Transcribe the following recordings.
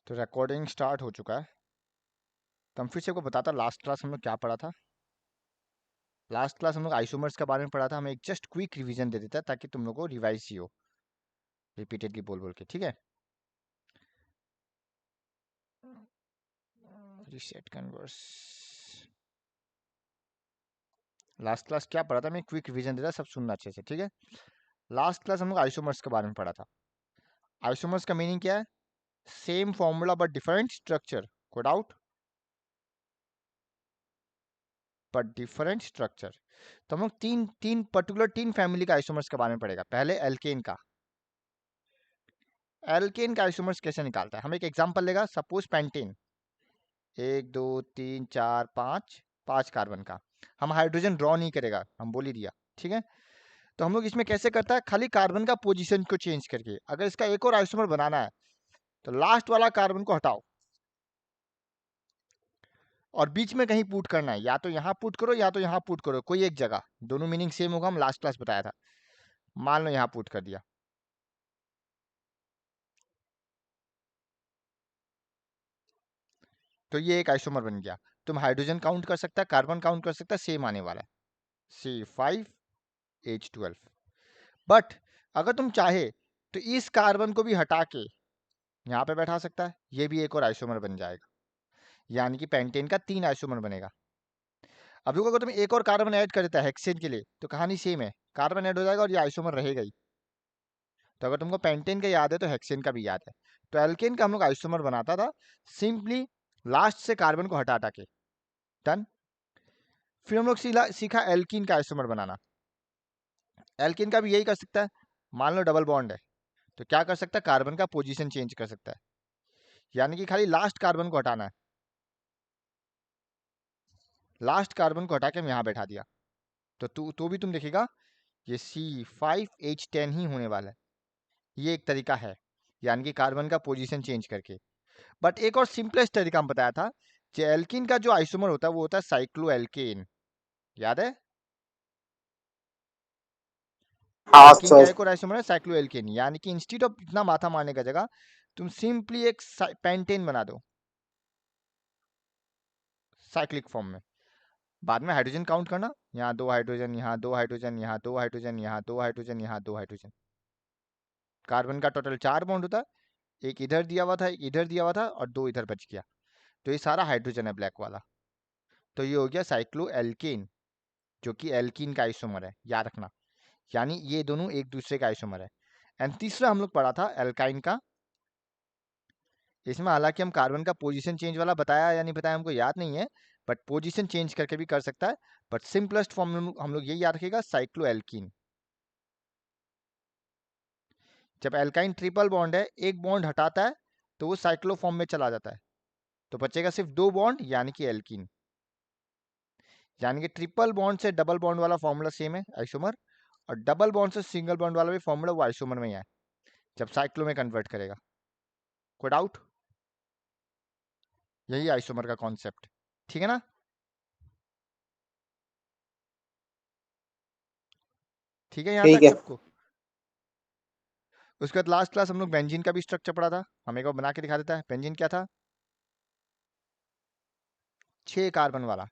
तो recording start हो चुका है। तो हम फिर से आपको बताता, लास्ट क्लास हम लोग क्या पढ़ा था। लास्ट क्लास हम लोग आइसोमर्स के बारे में पढ़ा था। हमें एक जस्ट क्विक रिवीजन दे देता है ताकि तुम लोग को रिवाइज ही हो रिपीटेडली बोल बोल के, ठीक है। Reset converse. लास्ट क्लास क्या पढ़ा था, मैं क्विक रिवीजन देता, सब सुनना अच्छे से, ठीक है। लास्ट क्लास हम लोग आइसोमर्स के बारे में पढ़ा था। आइसोमर्स का मीनिंग क्या है? Same formula but different structure. Code out. But different structure. तो हम लोग तीन फैमिली का आइसोमर्स के बारे में पढ़ेगा। पहले एल्केन का। एल्केन का आइसोमर्स कैसे निकालता है, हम एक एग्जांपल लेगा। सपोज पेंटेन, 1 2 3 4 5, 5 कार्बन का। हम हाइड्रोजन ड्रॉ नहीं करेगा, हम बोल ही दिया, ठीक है। तो हम लोग इसमें कैसे करता है, खाली कार्बन का पोजीशन को चेंज करके। अगर इसका एक और आइसोमर बनाना है तो लास्ट वाला कार्बन को हटाओ और बीच में कहीं पुट करना है, या तो यहाँ पुट करो या तो यहाँ पुट करो, कोई एक जगह। दोनों मीनिंग सेम होगा, हम लास्ट क्लास बताया था। मान लो यहाँ पुट कर दिया, तो ये एक आइसोमर बन गया। तुम हाइड्रोजन काउंट कर सकता है, कार्बन काउंट कर सकता है, सेम आने वाला है, C5H12। बट अगर तुम चाहे तो इस कार्बन को भी हटा के यहाँ पे बैठा सकता है, ये भी एक और आइसोमर बन जाएगा। यानी कि पेंटेन का 3 आइसोमर बनेगा। अब देखो, अगर तुम एक और कार्बन ऐड कर देता है हेक्सेन के लिए तो कहानी सेम है, कार्बन ऐड हो जाएगा और ये आइसोमर रहेगा ही। तो अगर तुमको पेंटेन का याद है तो हेक्सेन का भी याद है। तो एल्केन का हम लोग आइसोमर बनाता था सिंपली लास्ट से कार्बन को हटा हटा के। डन। फिर हम लोग सीखा एल्कीन का आइसोमर बनाना। एल्कीन का भी यही कर सकता है। मान लो डबल बॉन्ड है तो क्या कर सकता है, कार्बन का पोजीशन चेंज कर सकता है। यानी कि खाली लास्ट कार्बन को हटाना है, लास्ट कार्बन को हटा के हम यहाँ बैठा दिया। तो भी तुम देखेगा ये C5H10 ही होने वाला है। ये एक तरीका है, यानी कि कार्बन का पोजीशन चेंज करके। बट एक और सिंपलेस्ट तरीका हम बताया था, जो एल्कीन का जो आइसोमर होता है वो होता है साइक्लोएल्केन। याद है? हाँ एल्कीन का सर। एक और आइसोमर है साइक्लोएल्केन। यानी कि इंस्टीड ऑफ इतना माथा मारने का जगह तुम सिंपली एक पेंटेन बना दो साइक्लिक फॉर्म में। बाद में हाइड्रोजन काउंट करना, यहाँ 2 हाइड्रोजन, यहाँ 2 हाइड्रोजन, यहाँ 2 हाइड्रोजन, यहाँ 2 हाइड्रोजन, यहाँ 2 हाइड्रोजन। कार्बन का टोटल 4 बॉन्ड होता है, एक इधर दिया हुआ था, एक इधर दिया हुआ था और 2 इधर बच गया। तो ये सारा हाइड्रोजन है ब्लैक वाला। तो ये हो गया साइक्लो एल्केन, जो कि एल्कीन का आइसोमर है, याद रखना। यानी ये दोनों एक दूसरे का आइसोमर है। एंड तीसरा हम लोग पढ़ा था एल्काइन का। इसमें हालांकि हम कार्बन का पोजीशन चेंज वाला बताया या नहीं बताया हमको याद नहीं है, बट पोजीशन चेंज करके भी कर सकता है। बट सिंपलेस्ट फॉर्म में हम लोग यही याद रखेगा, साइक्लो एल्कीन। जब एल्काइन ट्रिपल बॉन्ड है, एक बॉन्ड हटाता है तो वो साइक्लो फॉर्म में चला जाता है, तो बचेगा सिर्फ 2 बॉन्ड, यानी कि एल्कीन। यानी कि ट्रिपल बॉन्ड से डबल बॉन्ड वाला फॉर्मूला सेम है, आइसोमर। और डबल बॉन्ड से सिंगल बॉन्ड वाला भी फॉर्मूला वो आइसोमर में ही है जब साइक्लो में कन्वर्ट करेगा। कोई डाउट? यही आइसोमर का कॉन्सेप्ट, ठीक है ना। ठीक है यहाँ ठीक तक है। सबको। उसके बाद लास्ट क्लास हम लोग बेंजीन का भी स्ट्रक्चर पढ़ा था। हम एक बार बना के दिखा देता है। बेंजीन क्या था? 6 कार्बन वाला।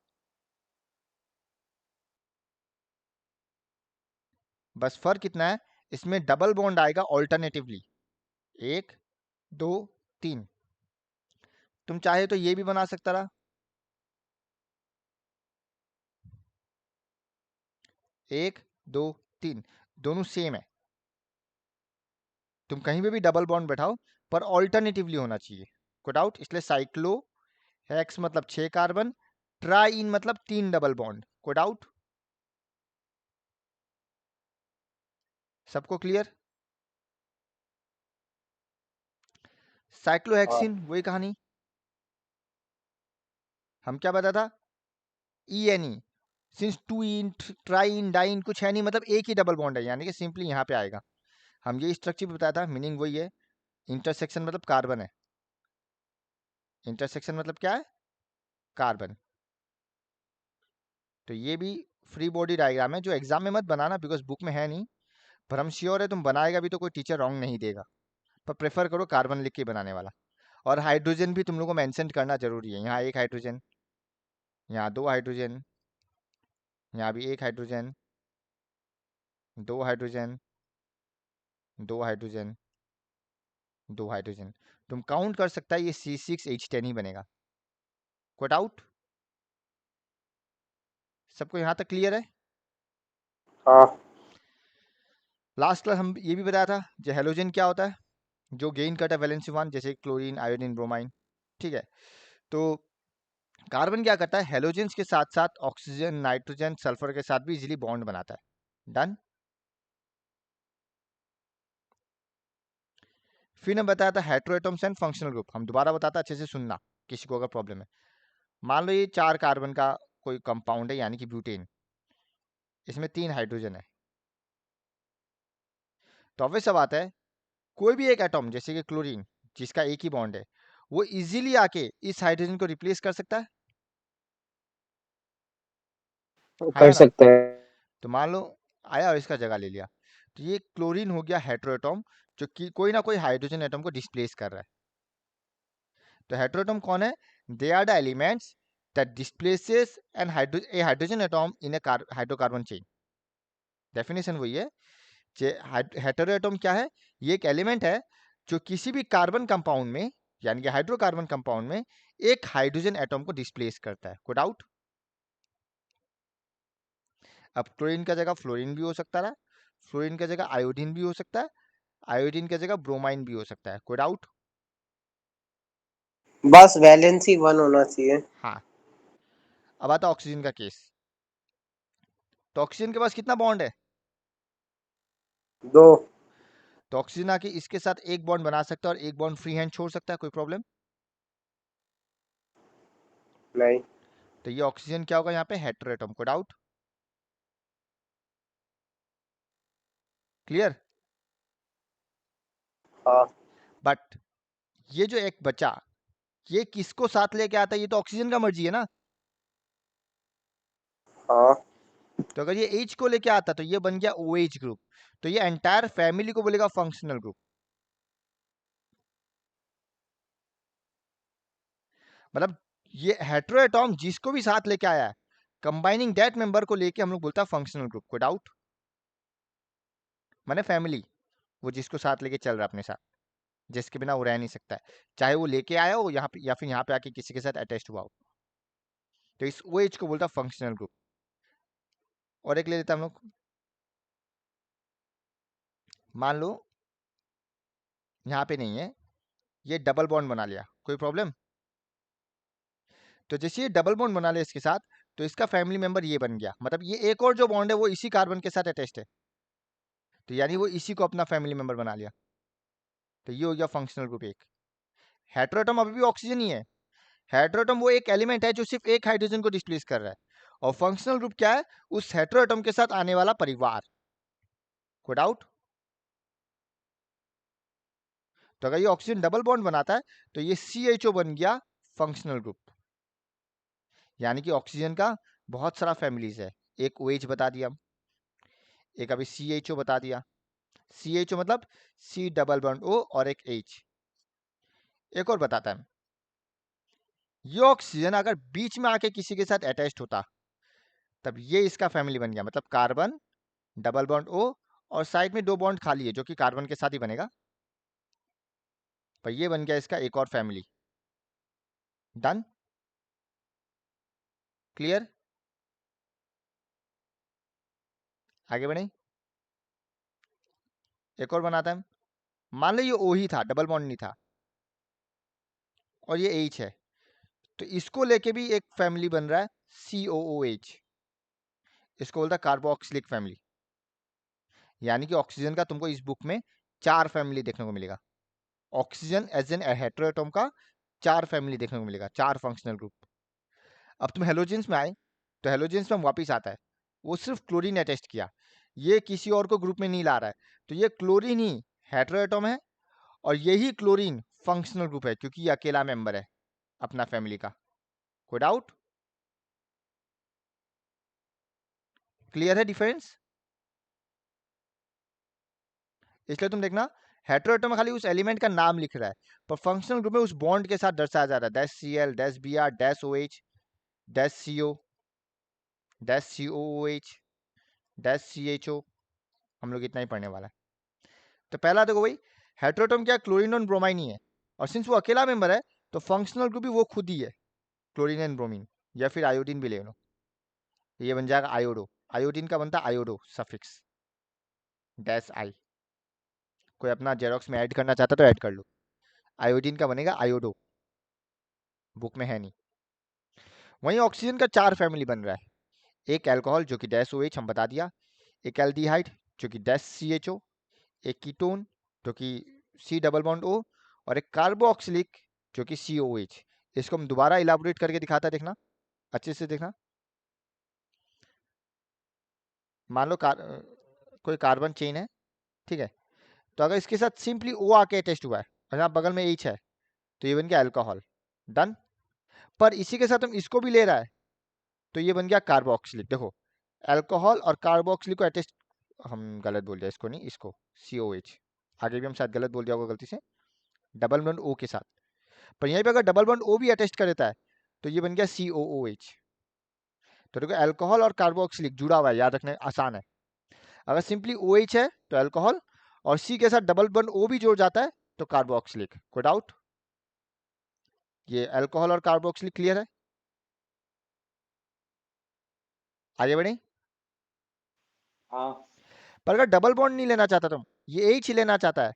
बस फर्क कितना है, इसमें डबल बॉन्ड आएगा ऑल्टरनेटिवली, 1 2 3। तुम चाहे तो ये भी बना सकता रहा, 1 2 3, दोनों सेम है। तुम कहीं पे भी डबल बॉन्ड बैठाओ, पर ऑल्टरनेटिवली होना चाहिए। कोई डाउट? इसलिए साइक्लो हेक्स मतलब 6 कार्बन, ट्राई इन मतलब 3 डबल बॉन्ड। कोई डाउट? सबको क्लियर? साइक्लोहेक्सिन वही कहानी। हम क्या बताया था? E N E, since two in triene diene कुछ है नहीं, मतलब एक ही डबल बॉन्ड है, यानी कि सिंपली यहाँ पे आएगा। हम ये स्ट्रक्चर भी बताया था, मीनिंग वही है। इंटरसेक्शन मतलब कार्बन है, इंटरसेक्शन मतलब क्या है? कार्बन। तो ये भी फ्री बॉडी डायग्राम है, जो एग्जाम में मत बनाना बिकॉज बुक में है नहीं। पर हम श्योर है तुम बनाएगा भी तो कोई टीचर रॉन्ग नहीं देगा, पर प्रेफर करो कार्बन लिख के बनाने वाला। और हाइड्रोजन भी तुम लोगों को मेंशन करना जरूरी है। यहाँ एक हाइड्रोजन, यहाँ दो हाइड्रोजन, यहाँ भी एक हाइड्रोजन, दो हाइड्रोजन, दो हाइड्रोजन, दो हाइड्रोजन। तुम काउंट कर सकता है, ये C6H10 ही बनेगा। कोई डाउट? सबको यहाँ तक क्लियर है? हाँ। लास्ट क्लास हम ये भी बताया था जो हेलोजन क्या होता है, जो गेन करता है वैलेंसी वन, जैसे क्लोरीन, आयोडीन, ब्रोमाइन। ठीक है, तो कार्बन क्या करता है, हेलोजेंस के साथ साथ ऑक्सीजन, नाइट्रोजन, सल्फर के साथ भी इजीली बॉन्ड बनाता है। डन। फिर हम बताया था हेटेरोएटम्स एंड फंक्शनल ग्रुप। हम दोबारा बताता, अच्छे से सुनना किसी को अगर प्रॉब्लम है। मान लो ये 4 कार्बन का कोई कंपाउंड है, यानी कि ब्यूटेन, इसमें 3 हाइड्रोजन है। तो ऑब्वियस सा बात है, कोई भी एक एटॉम जैसे कि क्लोरीन जिसका एक ही बॉन्ड है, वो इजीली आके इस हाइड्रोजन को रिप्लेस कर सकता है कर या ना? सकते हैं। तो मान लो आया और इसका जगह ले लिया, तो ये क्लोरीन हो गया हेटेरोएटॉम, जो कि कोई ना कोई हाइड्रोजन एटम को डिस्प्लेस कर रहा है। तो हेटेरोएटॉम कौन है? They are the elements that displaces an a hydrogen atom in a hydrocarbon chain. Definition वही है। हेटेरोएटॉम क्या है? ये एक एलिमेंट है जो किसी भी कार्बन कंपाउंड में, यानी कि हाइड्रोकार्बन कंपाउंड में, एक हाइड्रोजन एटॉम को डिस्प्लेस करता है। कोई डाउट? अब क्लोरीन का जगह फ्लोरीन भी हो सकता है, फ्लोरीन का जगह आयोडीन भी हो सकता है, आयोडीन की जगह ब्रोमाइन भी हो सकता है। कोई डाउट? बस वैलेंसी 1 होना चाहिए। हाँ। अब आता ऑक्सीजन का केस। तो ऑक्सीजन के पास कितना बॉन्ड है? 2। तो ऑक्सीजन आके इसके साथ एक बॉन्ड बना सकता है और एक बॉन्ड फ्री हैंड छोड़ सकता है। कोई प्रॉब्लम? नहीं। तो ये ऑक्सीजन क्या होगा यहाँ पे? हेटेरोएटॉम। कोई डाउट? क्लियर? हाँ। बट ये जो एक बचा, ये किसको साथ लेके आता है? ये तो ऑक्सीजन का मर्जी है ना। हाँ। तो अगर ये H को लेके आता तो ये बन गया OH ग्रुप। तो ये एंटायर फैमिली को बोलेगा फंक्शनल ग्रुप। मतलब ये हेटेरोएटॉम जिसको भी साथ लेके आया है, कंबाइनिंग दैट मेंबर को लेके हम लोग बोलता है फंक्शनल ग्रुप। कोई डाउट? माने फैमिली, वो जिसको साथ लेके चल रहा है अपने साथ, जिसके बिना वो रह नहीं सकता है, चाहे वो लेके आया हो यहाँ पे या फिर यहाँ पे आके किसी के साथ अटैच हुआ हो। तो इस OH को बोलता है फंक्शनल ग्रुप। और एक ले लेते हम लोग, मान लो यहाँ पे नहीं है, ये डबल बॉन्ड बना लिया। कोई प्रॉब्लम? तो जैसे ये डबल बॉन्ड बना लिया इसके साथ, तो इसका फैमिली मेंबर ये बन गया। मतलब ये एक और जो बॉन्ड है वो इसी कार्बन के साथ अटैच्ड है, तो यानी वो इसी को अपना फैमिली मेंबर बना लिया। तो ये हो गया फंक्शनल ग्रुप एक। हेटेरोएटॉम अभी भी ऑक्सीजन ही है। हेटेरोएटॉम वो एक एलिमेंट है जो सिर्फ एक हाइड्रोजन को डिस्प्लेस कर रहा है। और फंक्शनल ग्रुप क्या है? उस हेटेरोएटॉम के साथ आने वाला परिवार। कोई डाउट? तो अगर ये ऑक्सीजन डबल बॉन्ड बनाता है तो ये CHO बन गया फंक्शनल ग्रुप। यानी कि ऑक्सीजन का बहुत सारा फैमिलीज है। एक OH बता दिया, एक अभी CHO बता दिया। CHO मतलब C डबल बॉन्ड O और एक H। एक और बताता है, ये ऑक्सीजन अगर बीच में आके किसी के साथ अटैच्ड होता तब ये इसका फैमिली बन गया। मतलब कार्बन डबल बॉन्ड O और साइड में 2 बॉन्ड खाली है जो कि कार्बन के साथ ही बनेगा, पर ये बन गया इसका एक और फैमिली। डन? क्लियर? आगे बढ़े, एक और बनाता है। मान लो ये O ही था, डबल बॉन्ड नहीं था, और ये H है, तो इसको लेके भी एक फैमिली बन रहा है COOH। इसको बोलता है कार्बोक्सिलिक फैमिली। यानी कि ऑक्सीजन का तुमको इस बुक में 4 फैमिली देखने को मिलेगा। ऑक्सीजन एज एन हेटेरोएटॉम का 4 फैमिली देखने को मिलेगा, 4 फंक्शनल ग्रुप। अब तुम हेलोजेंस में आए, तो हेलोजेंस में वापिस आता है, वो सिर्फ क्लोरीन अटेस्ट किया, ये किसी और को ग्रुप में नहीं ला रहा है, तो ये क्लोरीन ही हेटेरोएटॉम है और यही क्लोरीन फंक्शनल ग्रुप है, क्योंकि ये अकेला मेंबर है अपना फैमिली का। कोई डाउट? क्लियर है डिफरेंस? इसलिए तुम देखना, हेटेरोएटम खाली उस एलिमेंट का नाम लिख रहा है, पर फंक्शनल ग्रुप में उस बॉन्ड के साथ दर्शाया जा रहा है, dash Cl dash Br dash OH dash CO dash COOH dash CHO। हम लोग इतना ही पढ़ने वाला है। तो पहला देखो भाई, हेटेरोएटम क्या, क्लोरीन और ब्रोमाइन ही है, और सिंस वो अकेला मेंबर है तो फंक्शनल ग्रुप भी वो खुद ही है, क्लोरीन एंड ब्रोमीन, या फिर आयोडीन भी ले लो, ये बन जाएगा आयोडो। आयोडीन का बनता है आयोडो सफिक्स डैश आई। कोई अपना जेरोक्स में ऐड करना चाहता तो ऐड कर लो। आयोडीन का बनेगा आयोडो, बुक में है नहीं। वहीं ऑक्सीजन का 4 फैमिली बन रहा है, एक अल्कोहल जो कि डैश OH हम बता दिया, एक एल्डिहाइड जो कि डैश CHO, एक कीटोन जो कि C डबल बॉन्ड O, और एक कार्बोक्सिलिक जो कि COH। इसको हम दोबारा इलाबोरेट करके दिखाता है, देखना अच्छे से देखना। मान लो कोई कार्बन चेन है, ठीक है, तो अगर इसके साथ सिंपली O आके अटैच हुआ है और यहाँ बगल में H है, तो ये बन गया अल्कोहल, डन। पर इसी के साथ हम इसको भी ले रहा है, तो ये बन गया कार्बोक्सिलिक। देखो अल्कोहल और कार्बोक्सिलिक को अटैच, हम गलत बोल दिया, इसको नहीं, इसको COH, आगे भी हम शायद गलत बोल दिया होगा गलती से, डबल बॉन्ड O के साथ। पर यहीं पे अगर डबल बॉन्ड O भी अटैच कर देता है तो ये बन गया COOH। तो देखो अल्कोहल और कार्बोक्सिलिक जुड़ा हुआ है, याद रखना आसान है। अगर सिंपली OH है तो अल्कोहल, और C के साथ डबल बॉन्ड O भी जुड़ जाता है तो कार्बोक्सिलिक। कोई डाउट? ये अल्कोहल और कार्बोक्सिलिक क्लियर है? आगे बढ़े। हाँ पर अगर डबल बॉन्ड नहीं लेना चाहता तुम, ये H ही लेना चाहता है,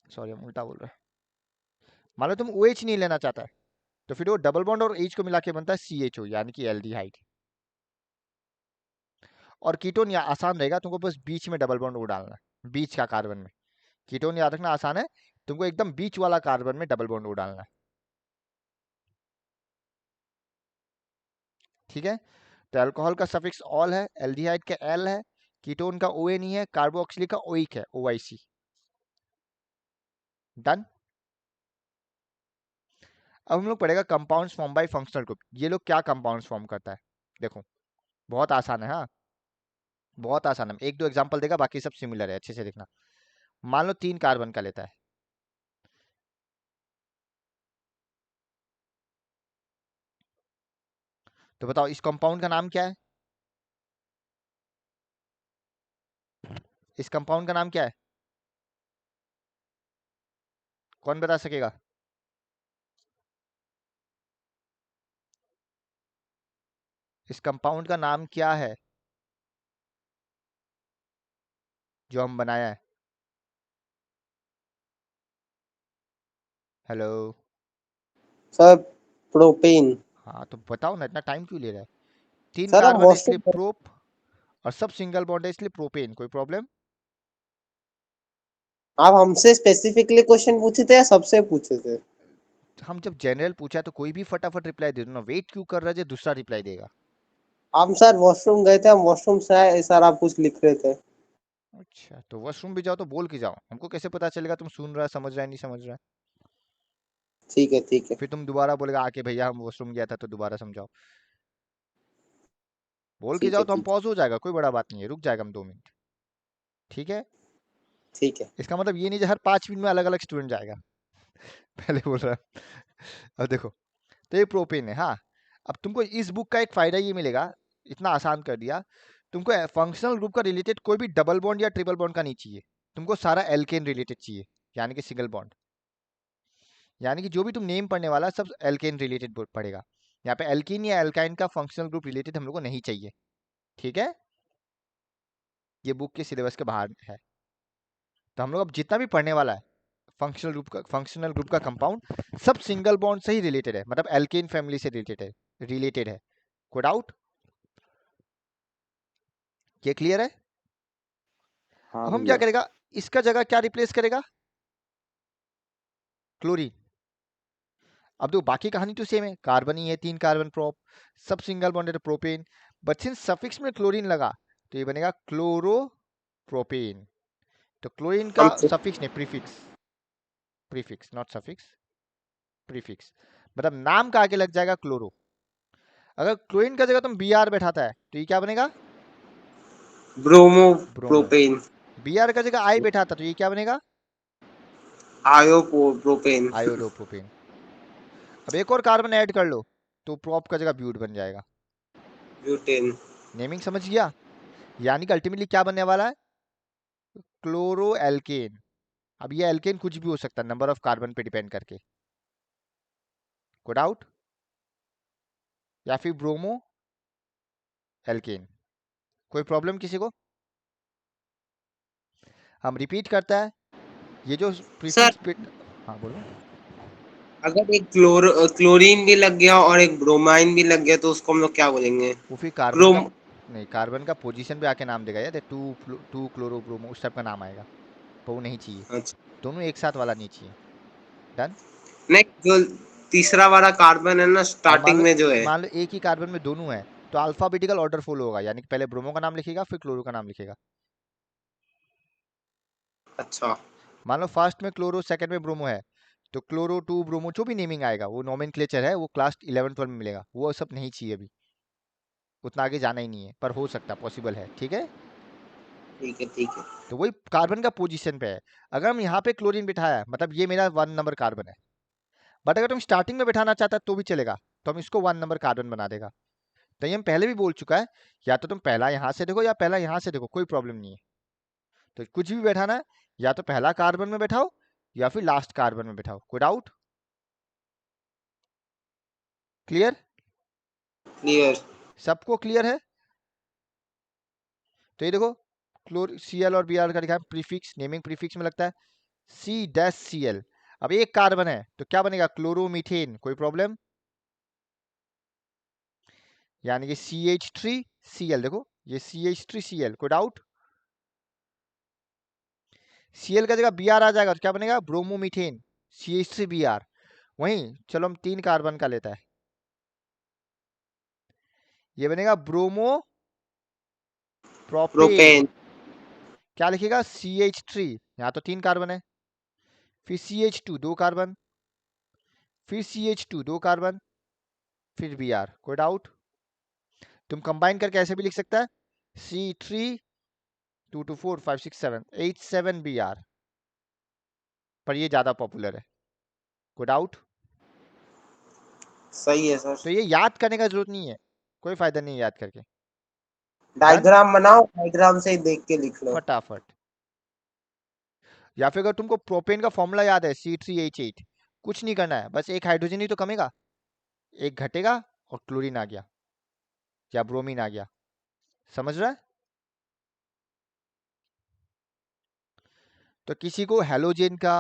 सॉरी हम उल्टा बोल रहे हैं, मान लो तुम OH नहीं लेना चाहता है, तो फिर वो डबल बॉन्ड और H को मिला के बनता है CHO, यानी कि एल्डिहाइड। और कीटोन या आसान रहेगा, तुमको बस बीच में डबल बॉन्ड O डालना है, बीच का कार्बन में। कीटोन याद रखना आसान है, तुमको एकदम बीच वाला कार्बन में डबल बॉन्ड O डालना है, ठीक है। तो अल्कोहल का सफिक्स ऑल है, एल्डिहाइड का एल है, कीटोन का OA नहीं है, कार्बोक्सिलिक का ओइक है, OIC। डन। अब हम लोग पढ़ेगा compounds form by functional group. ये लोग क्या कंपाउंड्स फॉर्म करता है, देखो बहुत आसान है, हाँ बहुत आसान है। एक दो एग्जांपल देगा, बाकी सब सिमिलर है, अच्छे से देखना। मान लो 3 कार्बन का लेता है, तो बताओ इस कंपाउंड का नाम क्या है? इस कंपाउंड का नाम क्या है, कौन बता सकेगा? इस कंपाउंड का नाम क्या है जो हम बनाया है? हेलो। Sir, propane. हाँ तो बताओ ना, इतना टाइम क्यों ले रहा है? 3 सर आप कार्बन है इसलिए वॉशरूम, प्रोप, और सब सिंगल बॉन्ड है इसलिए प्रोपेन। कोई प्रॉब्लम? आप हमसे स्पेसिफिकली क्वेश्चन पूछे थे या सबसे पूछे थे? हम जब जनरल पूछा तो कोई भी फटाफट रिप्लाई दे दो ना, वेट क्यों कर रहा है जो दूसरा रिप्लाई देगा? हम सर वॉशरूम गए थे, हम वॉशरूम से आए सर, आप कुछ लिख रहे थे। अच्छा तो वॉशरूम भी जाओ तो बोल के जाओ, हमको कैसे पता चलेगा तुम सुन रहा है, समझ रहा है, नहीं समझ रहा है? ठीक है ठीक है फिर तुम दोबारा बोलेगा आके भैया हम वॉशरूम गया था, तो दोबारा समझाओ। बोल के ठीक जाओ है तो हम ठीक है पॉज हो जाएगा, कोई बड़ा बात नहीं है, रुक जाएगा हम 2 मिनट, ठीक है। ठीक है। इसका मतलब ये नहीं जो हर 5 मिनट में अलग अलग स्टूडेंट जाएगा। पहले बोल रहा है। अब देखो, तो ये प्रोपेन है, हाँ। अब तुमको इस बुक का एक फायदा ये मिलेगा, इतना आसान कर दिया, तुमको फंक्शनल ग्रुप का रिलेटेड कोई भी डबल बॉन्ड या ट्रिपल बॉन्ड का नहीं चाहिए, तुमको सारा एल्केन रिलेटेड चाहिए, यानी कि सिंगल बॉन्ड। यानी कि जो भी तुम नेम पढ़ने वाला सब एल्केन रिलेटेड पढ़ेगा। यहाँ पे एल्कीन या एल्काइन का फंक्शनल ग्रुप रिलेटेड हम लोग को नहीं चाहिए, ठीक है। ये बुक के सिलेबस के बाहर है। तो हम लोग अब जितना भी पढ़ने वाला है फंक्शनल ग्रुप का कंपाउंड सब सिंगल बॉन्ड से ही रिलेटेड है, मतलब एल्केन फैमिली से रिलेटेड है। कोई डाउट? ये क्लियर है? हाँ अब हम क्या भैया। करेगा, इसका जगह क्या रिप्लेस करेगा? क्लोरीन। अब देखो बाकी कहानी तो सेम है, कार्बन ही है, 3 कार्बन प्रोप, सब single bonded propane, but since suffix में क्लोरीन लगा तो ये बनेगा क्लोरोप्रोपेन। तो क्लोरीन का हम सफिक्स नहीं, prefix, prefix not suffix, prefix, मतलब नाम का आगे लग जाएगा क्लोरो। अगर क्लोरीन का जगह तुम Br बैठाता है तो ये क्या बनेगा? Bromo bromo. प्रोपेन। Br का जगह I बैठा था तो ये क्या बनेगा? आयो प्रोपेन। आयोडोप्रोपेन। अब एक और कार्बन ऐड कर लो तो प्रोप का जगह ब्यूट बन जाएगा। ब्यूटेन। नेमिंग समझ गया? यानी कि अल्टीमेटली क्या बनने वाला है? Chloro alkane. अब ये एल्केन कुछ भी हो सकता है नंबर ऑफ कार्बन पे डिपेंड करके। कोई डाउट? या फिर ब्रोमो एल्केन। कोई प्रॉब्लम किसी को? हम रिपीट करता है, ये जो सर प्रीफिक्स बिट। हाँ बोलो। अगर एक क्लोरीन भी लग गया और एक ब्रोमाइन भी लग गया तो उसको हम लोग क्या बोलेंगे? वो फिर कार्बन का, क्रोम। नहीं कार्बन का पोजीशन पे आके नाम देगा यार, टू टू क्लोरोब्रोमो उस टाइप का नाम आएगा। पर वो नहीं चाहिए, अच्छा। दोनों एक साथ वाला नहीं चाहिए। डन। नहीं, जो तीसरा वाला कार्बन है ना अब मान स्टार्टिंग लो, में जो है। एक ही कार्बन में दोनों है तो अल्फाबेटिकल ऑर्डर फॉलो होगा, यानी कि पहले ब्रोमो का नाम लिखेगा फिर क्लोरो का नाम लिखेगा। अच्छा। मान लो फर्स्ट में क्लोरो सेकंड में ब्रोमो है तो क्लोरो टू ब्रोमो जो भी नेमिंग आएगा वो नोमेनक्लेचर है, वो क्लास 11 12 में मिलेगा, वो सब नहीं चाहिए अभी, उतना आगे जाना ही नहीं है, पर हो सकता पॉसिबल है, ठीक है। ठीक है ठीक है। तो वही कार्बन का पोजीशन पे है। अगर हम यहाँ पे क्लोरीन बिठाया मतलब ये मेरा 1 नंबर कार्बन है, बट अगर तुम स्टार्टिंग में बिठाना चाहता तो भी चलेगा, तो हम इसको 1 नंबर कार्बन बना देगा। तो ये हम पहले भी बोल चुका है, या तो तुम पहला यहाँ से देखो या पहला यहाँ से देखो, कोई प्रॉब्लम नहीं है। तो कुछ भी बैठाना है, या तो पहला कार्बन में बैठाओ या फिर लास्ट कार्बन में बैठाओ। कोई डाउट? क्लियर? क्लियर। सबको क्लियर है? तो ये देखो, क्लोर सी एल और बी आर का लिखा है प्रीफिक्स, नेमिंग प्रीफिक्स में लगता है सी डैश सी एल। अब एक कार्बन है तो क्या बनेगा? क्लोरोमीथेन। कोई प्रॉब्लम? यानी कि CH3Cl। देखो ये CH3Cl। कोई डाउट? Cl का जगह Br आ जाएगा तो क्या बनेगा? Bromomethane, CH3Br। वहीं चलो हम 3 कार्बन का लेता है, ये बनेगा ब्रोमो प्रोपेन। प्रोपेन। क्या लिखेगा? CH3, यहाँ तो 3 कार्बन है, फिर CH2 2 कार्बन, फिर CH2 2 कार्बन, फिर Br। कोई डाउट? तुम कंबाइन करके ऐसे भी लिख सकता है C3 2 2 4 5 6 7 8 7 Br, पर ये ज्यादा पॉपुलर है। कोई डाउट? सही है सर। तो ये याद करने का जरूरत नहीं है, कोई फायदा नहीं है याद करके। डन। डायग्राम बनाओ, डायग्राम से ही देख के लिख लो। फटाफट। या फिर अगर तुमको प्रोपेन का फॉर्मूला याद है C3H8, कुछ नहीं करना है, बस एक हाइड्रोजन ही तो कमेगा, एक घटेगा और क्लोरीन आ गया या ब्रोमीन आ गया। समझ रहा है? तो किसी को हेलोजन का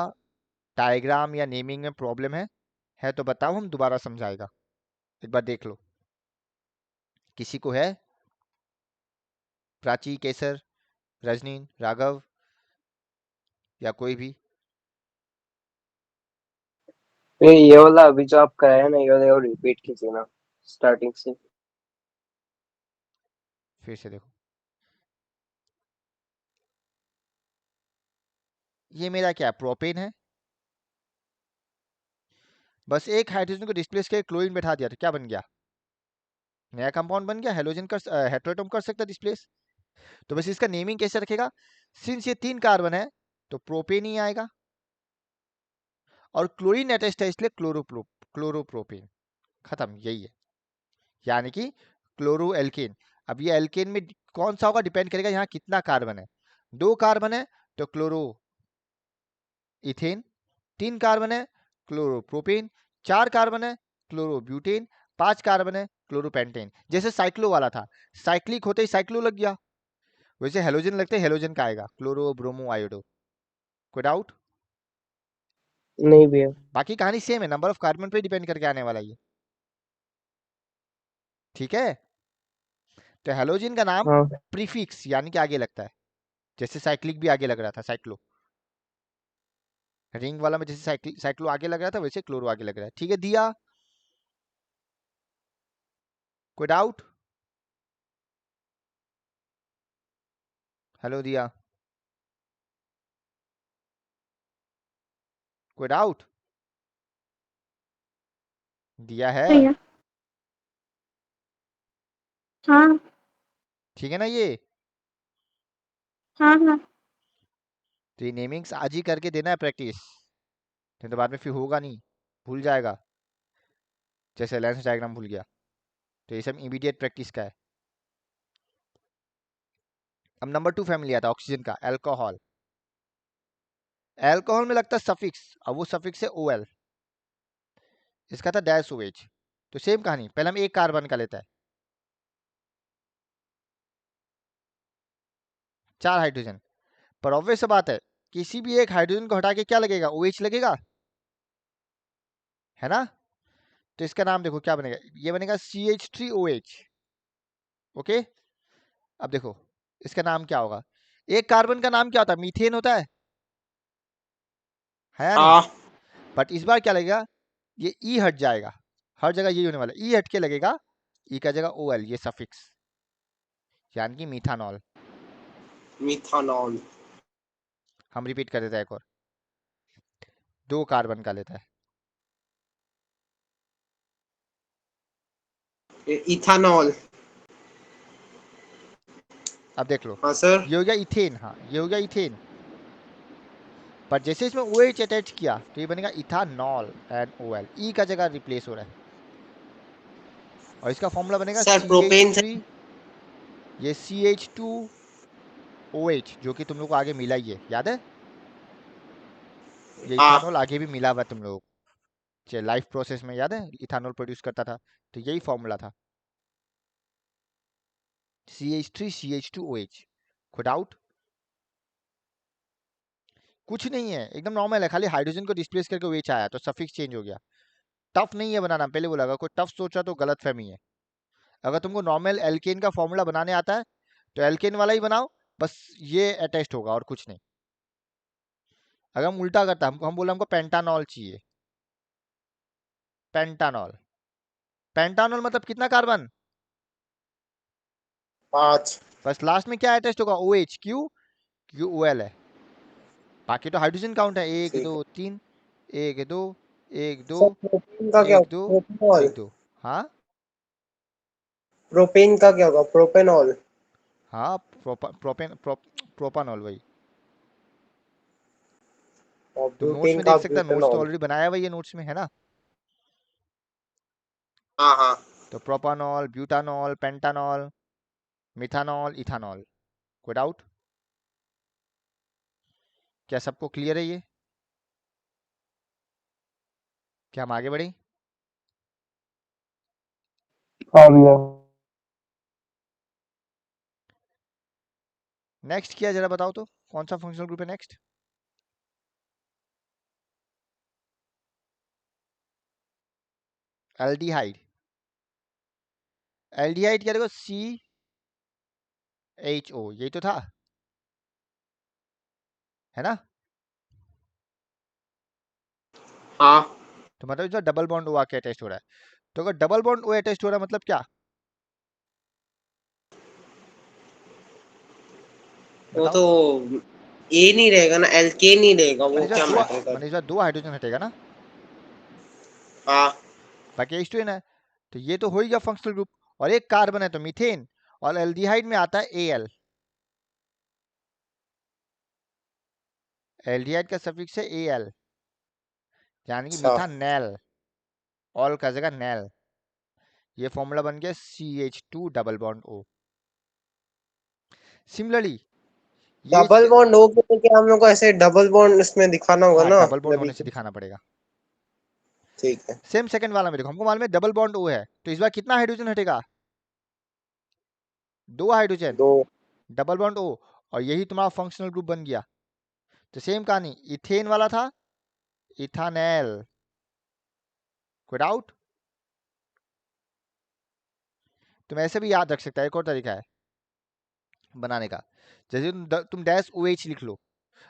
डायग्राम या नेमिंग में प्रॉब्लम है तो बताओ, हम दोबारा समझाएगा, एक बार देख लो। किसी को है? प्राची, केसर, रजनीन, राघव या कोई भी? ये वाला अभी जो आप कराया ना, ये वाला और रिपीट कीजिए ना स्टार्टिंग से। फिर से देखो, ये मेरा क्या प्रोपेन है, बस एक हाइड्रोजन को डिस्प्लेस करके क्लोरीन बैठा दिया तो क्या बन गया? नया कंपाउंड बन गया। हेलोजन कर हेटेरोटॉम कर सकता है डिस्प्लेस। तो बस इसका नेमिंग कैसे रखेगा? सिंस ये 3 कार्बन है तो प्रोपेन ही आएगा, और क्लोरीन अटैच्ड है इसलिए क्लोरोप्रोपेन। खत्म, यही है, यानी कि क्लोरो एल्केन। अब ये एल्केन में कौन सा होगा डिपेंड करेगा यहाँ कितना कार्बन है। 2 कार्बन है तो क्लोरो इथेन, 3 कार्बन है क्लोरोप्रोपेन, 4 कार्बन है क्लोरोब्यूटेन, 5 कार्बन है क्लोरोपेंटेन। जैसे साइक्लो वाला था, साइक्लिक होते ही साइक्लो लग गया, वैसे हेलोजन लगते हेलोजन का आएगा क्लोरो ब्रोमो आयोडो। कोई डाउट? नहीं भैया। बाकी कहानी सेम है, नंबर ऑफ कार्बन पे डिपेंड करके आने वाला ये, ठीक है। तो हेलोजन का नाम हाँ। प्रीफिक्स यानी कि आगे लगता है, जैसे साइक्लिक भी आगे लग रहा था, साइक्लो रिंग वाला में जैसे साइक्लो आगे लग रहा था वैसे क्लोरो आगे लग रहा है, ठीक है। दिया? कोई डाउट? हेलो दिया, कोई डाउट? दिया है? भैया। हाँ ठीक है ना ये? हाँ हाँ। तो ये नेमिंग्स आज ही करके देना है प्रैक्टिस, नहीं तो बाद में फिर होगा नहीं, भूल जाएगा, जैसे लेंस डायग्राम भूल गया। तो ये सब इमीडिएट प्रैक्टिस का है। अब नंबर 2 फैमिली आता है ऑक्सीजन का, अल्कोहल। अल्कोहल में लगता है सफिक्स, अब वो सफिक्स है OL, इसका था डैश OH। तो सेम कहानी, पहले हम एक कार्बन का लेता है, 4 हाइड्रोजन, पर ऑब्वियस सी बात है किसी भी एक हाइड्रोजन को हटा के क्या लगेगा, OH लगेगा, है ना। तो इसका नाम देखो क्या बनेगा, ये बनेगा CH3OH। ओके, अब देखो इसका नाम क्या होगा, एक कार्बन का नाम क्या होता है, मीथेन होता है या नहीं। हाँ बट इस बार क्या लगेगा, ये ई हट जाएगा, हर जगह यही होने वाला है, ई हट के लगेगा, ई का जगह OL, ये सफिक्स, यानी कि मीथानॉल। मिथानॉल। हम रिपीट कर देते हैं एक और, 2 कार्बन का लेता है, इथानॉल। अब देख लो, हाँ सर। ये हो गया इथेन, हाँ ये हो गया इथेन, पर जैसे इसमें OH अटैच किया तो ये बनेगा इथानॉल एंड OL, ई का जगह रिप्लेस हो रहा है, और इसका फॉर्मूला बनेगा सर प्रोपेन से। CH3, ये CH2OH, जो कि तुम लोग को आगे मिला ही है, याद है, ये हाँ इथानॉल आगे भी मिला हुआ है तुम लोग को, लाइफ प्रोसेस में याद है इथानॉल प्रोड्यूस करता था, तो यही फॉर्मूला था, CH3CH2OH। कोई डाउट, कुछ नहीं है, एकदम नॉर्मल है, खाली हाइड्रोजन को डिस्प्लेस करके OH आया तो सफिक्स चेंज हो गया। टफ नहीं है बनाना, पहले बोला, अगर कोई टफ सोचा तो गलत फहमी है। अगर तुमको नॉर्मल एल्केन का फॉर्मूला बनाने आता है तो एल्केन वाला ही बनाओ, बस ये अटैच्ड होगा और कुछ नहीं। अगर हम उल्टा करता, हम बोला हमको पेंटानॉल चाहिए, पेंटानॉल, पेंटानॉल मतलब कितना कार्बन, 5। बस लास्ट में क्या अटैच्ड होगा, OH, क्यों, क्यों OL है, बाकी तो हाइड्रोजन काउंट है, 1 ठीक 2 है 3, 1 2 1 2 सर। प्रोपेन का क्या 1 2 होगा, प्रोपेनॉल। 1 2, हाँ प्रोपेन का क्या होगा, प्रोपेनॉल। हाँ, प्रोपानॉल वही। और तुम नोट्स ब्यूटेन में का देख सकता है, नोट्स तो ब्यूटेनॉल। ऑलरेडी बनाया हुआ है, ये नोट्स में है ना। हाँ हाँ। तो प्रोपानॉल, ब्यूटानॉल, पेंटानॉल, मिथानॉल, इथानॉल। कोई डाउट, क्या सबको क्लियर है ये, क्या हम आगे बढ़े। हाँ भैया। नेक्स्ट क्या जरा बताओ तो, कौन सा फंक्शनल ग्रुप है नेक्स्ट, एल्डिहाइड। एल्डिहाइड क्या देखो, CHO, यही तो था, है ना। हाँ तो मतलब जो डबल बॉन्ड O आके अटैच हो रहा है, तो अगर डबल बॉन्ड O अटैच हो रहा है मतलब क्या, वो बताओ। तो ए नहीं रहेगा ना, एल्केन नहीं रहेगा, वो मैंने जो क्या दो, मैटर कर। मैंने जो 2 हाइड्रोजन हटेगा ना, हाँ बाकी H2N है, तो ये तो हो ही गया फंक्शनल ग्रुप, और एक कार्बन है तो मीथेन, और एल्डिहाइड में आता है AL, एल्डिहाइड का सफिक्स है AL, यानी कि अच्छा। मिथानेल, ऑल का जगह नेल, ये फॉर्मूला बन गया CH2 double bond O। Similarly ये डबल बॉन्ड हो के तो क्या हम लोग को ऐसे डबल बॉन्ड इसमें दिखाना होगा हाँ ना, डबल बॉन्ड जब होने से दिखाना पड़ेगा। ठीक है। सेम सेकंड वाला में देखो, हमको मालूम है डबल बॉन्ड O है, तो इस बार कितना हाइड्रोजन हटेगा, 2 हाइड्रोजन, 2। डबल बॉन्ड O, और यही तुम्हारा फंक्शनल ग्रुप बन गया। तो सेम कहानी, इथेन वाला था इथानेल। कोई डाउट, तुम ऐसे भी याद रख सकता है, एक और तरीका है बनाने का, जैसे तुम डैश OH लिख लो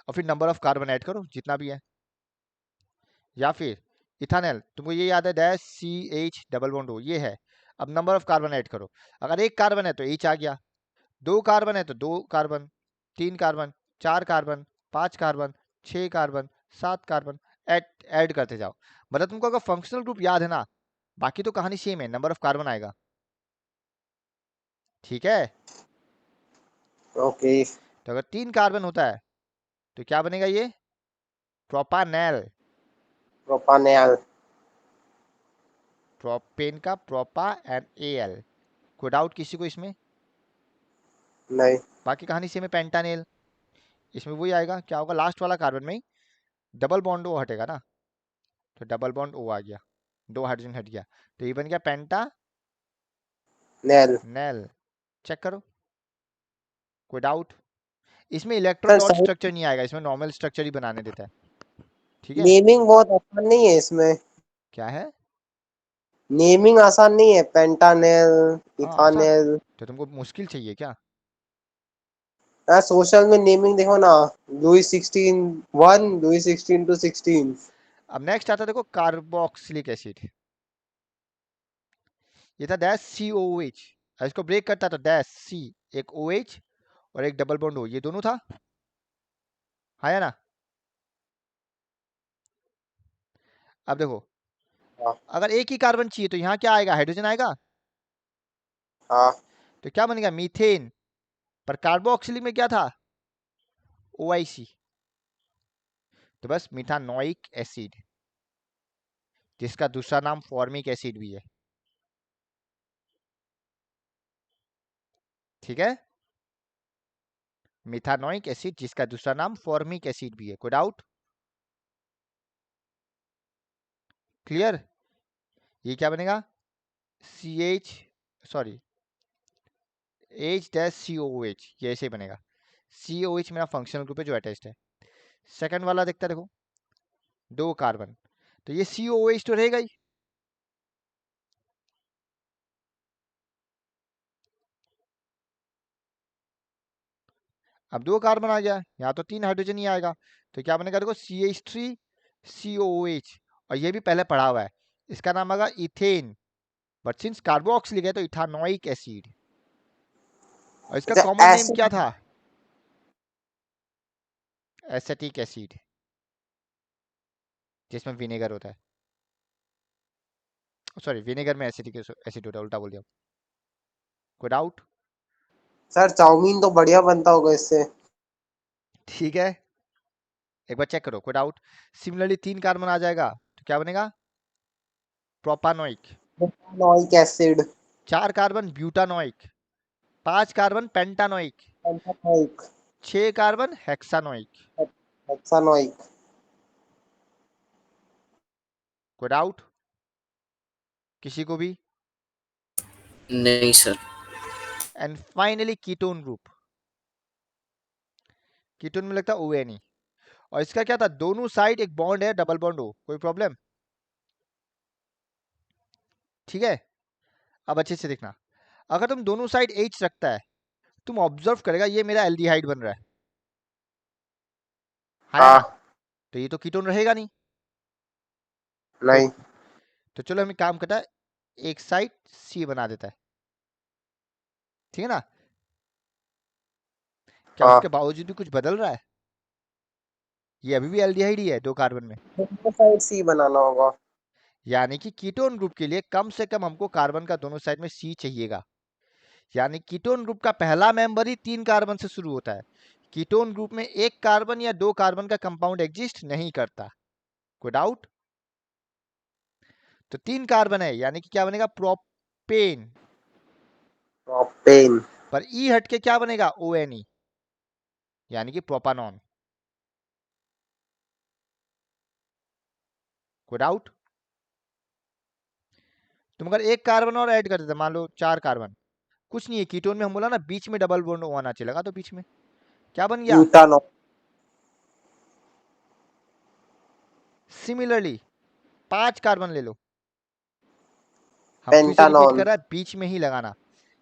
और फिर नंबर ऑफ कार्बन ऐड करो जितना भी है, या फिर इथानेल तुमको ये याद है dash CH double bond O ये है, अब नंबर ऑफ कार्बन ऐड करो, अगर एक कार्बन है तो H आ गया, 2 कार्बन है तो 2 carbon, 3 carbon, 4 carbon, 5 carbon, 6 carbon, 7 carbon, add करते जाओ। मतलब तुमको अगर फंक्शनल ग्रुप याद है ना, बाकी तो कहानी सेम है, नंबर ऑफ कार्बन आएगा, ठीक है। ओके। तो अगर 3 कार्बन होता है तो क्या बनेगा ये? प्रोपानेल। प्रोपानेल। प्रोपेन का प्रोपा एंड एल। कोई डाउट किसी को इसमें? नहीं। बाकी कहानी से में पेंटानेल, इसमें वही आएगा, क्या होगा लास्ट वाला कार्बन में डबल बॉन्ड ओ हटेगा ना, तो डबल बॉन्ड ओ आ गया, 2 हाइड्रोजन हट गया, तो ये बन गया पेंटा नेल। नेल। चेक करो, कोई डाउट? इसमें इलेक्ट्रॉन सर डॉट सही। स्ट्रक्चर नहीं आएगा, इसमें नॉर्मल स्ट्रक्चर ही बनाने देता है, ठीक है? नेमिंग बहुत आसान नहीं है इसमें। क्या है? नेमिंग आसान नहीं है, पेंटानेल, हाँ आसान, इथानेल। तो तुमको मुश्किल चाहिए क्या? यार सोशल में नेमिंग देखो ना, लुई 16 1, लुई 16 to 16। अब नेक्स्ट आता है देखो कार्बोक्सिलिक एसिड, ये था डैश सी ओ एच, इसको ब्रेक करता तो डैश सी, एक ओ एच और एक डबल बॉन्ड ओ, ये दोनों था, हाँ या ना? अब देखो, हाँ। अगर एक ही कार्बन चाहिए तो यहाँ क्या आएगा? हाइड्रोजन आएगा, हाँ। तो क्या बनेगा? मीथेन। पर कार्बोक्सिलिक में क्या था? OIC, तो बस मिथानोइक एसिड, जिसका दूसरा नाम फॉर्मिक एसिड भी है, ठीक है? मिथानोइक एसिड जिसका दूसरा नाम फॉर्मिक एसिड भी है, कोई डाउट? क्लियर? ये क्या बनेगा? CH, सॉरी, H-COOH, ये ऐसे बनेगा। COH मेरा फंक्शनल ग्रुप है जो अटैच्ड है। सेकंड वाला देखता देखो, 2 कार्बन, तो ये COOH तो रहेगा ही, अब 2 कार्बन आ गया, यहाँ तो 3 हाइड्रोजन ही आएगा, तो क्या बनेगा देखो CH3COOH, और ये भी पहले पढ़ा हुआ है, इसका नाम आएगा इथेन, बट सिंस कार्बोक्सिलिक है तो इथानोइक एसिड, और इसका अच्छा कॉमन नेम ऐसे। क्या था? एसेटिक एसिड, जिसमें विनेगर होता है, सॉरी विनेगर में एसिटिक एसिड होता है, उल्टा बोल दिया, कोई डाउट? सर चाउमीन तो बढ़िया बनता होगा इससे। ठीक है, एक बार चेक करो, कोई डाउट? सिमिलरली 3 कार्बन आ जाएगा तो क्या बनेगा? Propanoic. Propanoic acid. 4 carbon butanoic, 5 carbon pentanoic, pentanoic. 6 carbon hexanoic, hexanoic. कोई डाउट किसी को भी? नहीं sir. And finally ketone group, ketone में लगता है ONE, और इसका क्या था? दोनों साइड एक बॉन्ड है, डबल बॉन्ड हो, कोई प्रॉब्लम? ठीक है, अब अच्छे से देखना, अगर तुम दोनों साइड H रखता है, तुम ऑब्जर्व करेगा ये मेरा एल्डिहाइड बन रहा है, हाँ या ना? हाँ। तो ये तो कीटोन रहेगा नहीं, कोई, नहीं। तो चलो हम एक काम करता है, एक साइड C बना देता है, ठीक है ना? क्या हाँ। उसके बावजूद भी कुछ बदल रहा है? ये अभी भी एल्डिहाइड ही है 2 कार्बन में, दोनों साइड सी बनाना होगा। यानी कि कीटोन ग्रुप के लिए कम से कम हमको कार्बन का दोनों साइड में C चाहिएगा, यानी कीटोन ग्रुप का पहला मेंबर ही 3 कार्बन से शुरू होता है, कीटोन ग्रुप में 1 कार्बन या 2 कार्बन का कंपाउंड एग्जिस्ट नहीं करता, कोई डाउट? तो 3 कार्बन है, यानी कि क्या बनेगा? Propane, propane. पर E हट के क्या बनेगा? ONE, यानी कि प्रोपानॉन, कोई डाउट? तुम अगर 1 कार्बन और ऐड कर देते, मान लो 4 कार्बन, कुछ नहीं है, कीटोन में हम बोला ना बीच में डबल बॉन्ड आना चाहिए, लगा तो बीच में क्या बन गया? ब्यूटानॉल। सिमिलरली 5 कार्बन ले लो, हम फिर से रिपीट पेंटानॉल। कर रहा है, बीच में ही लगाना,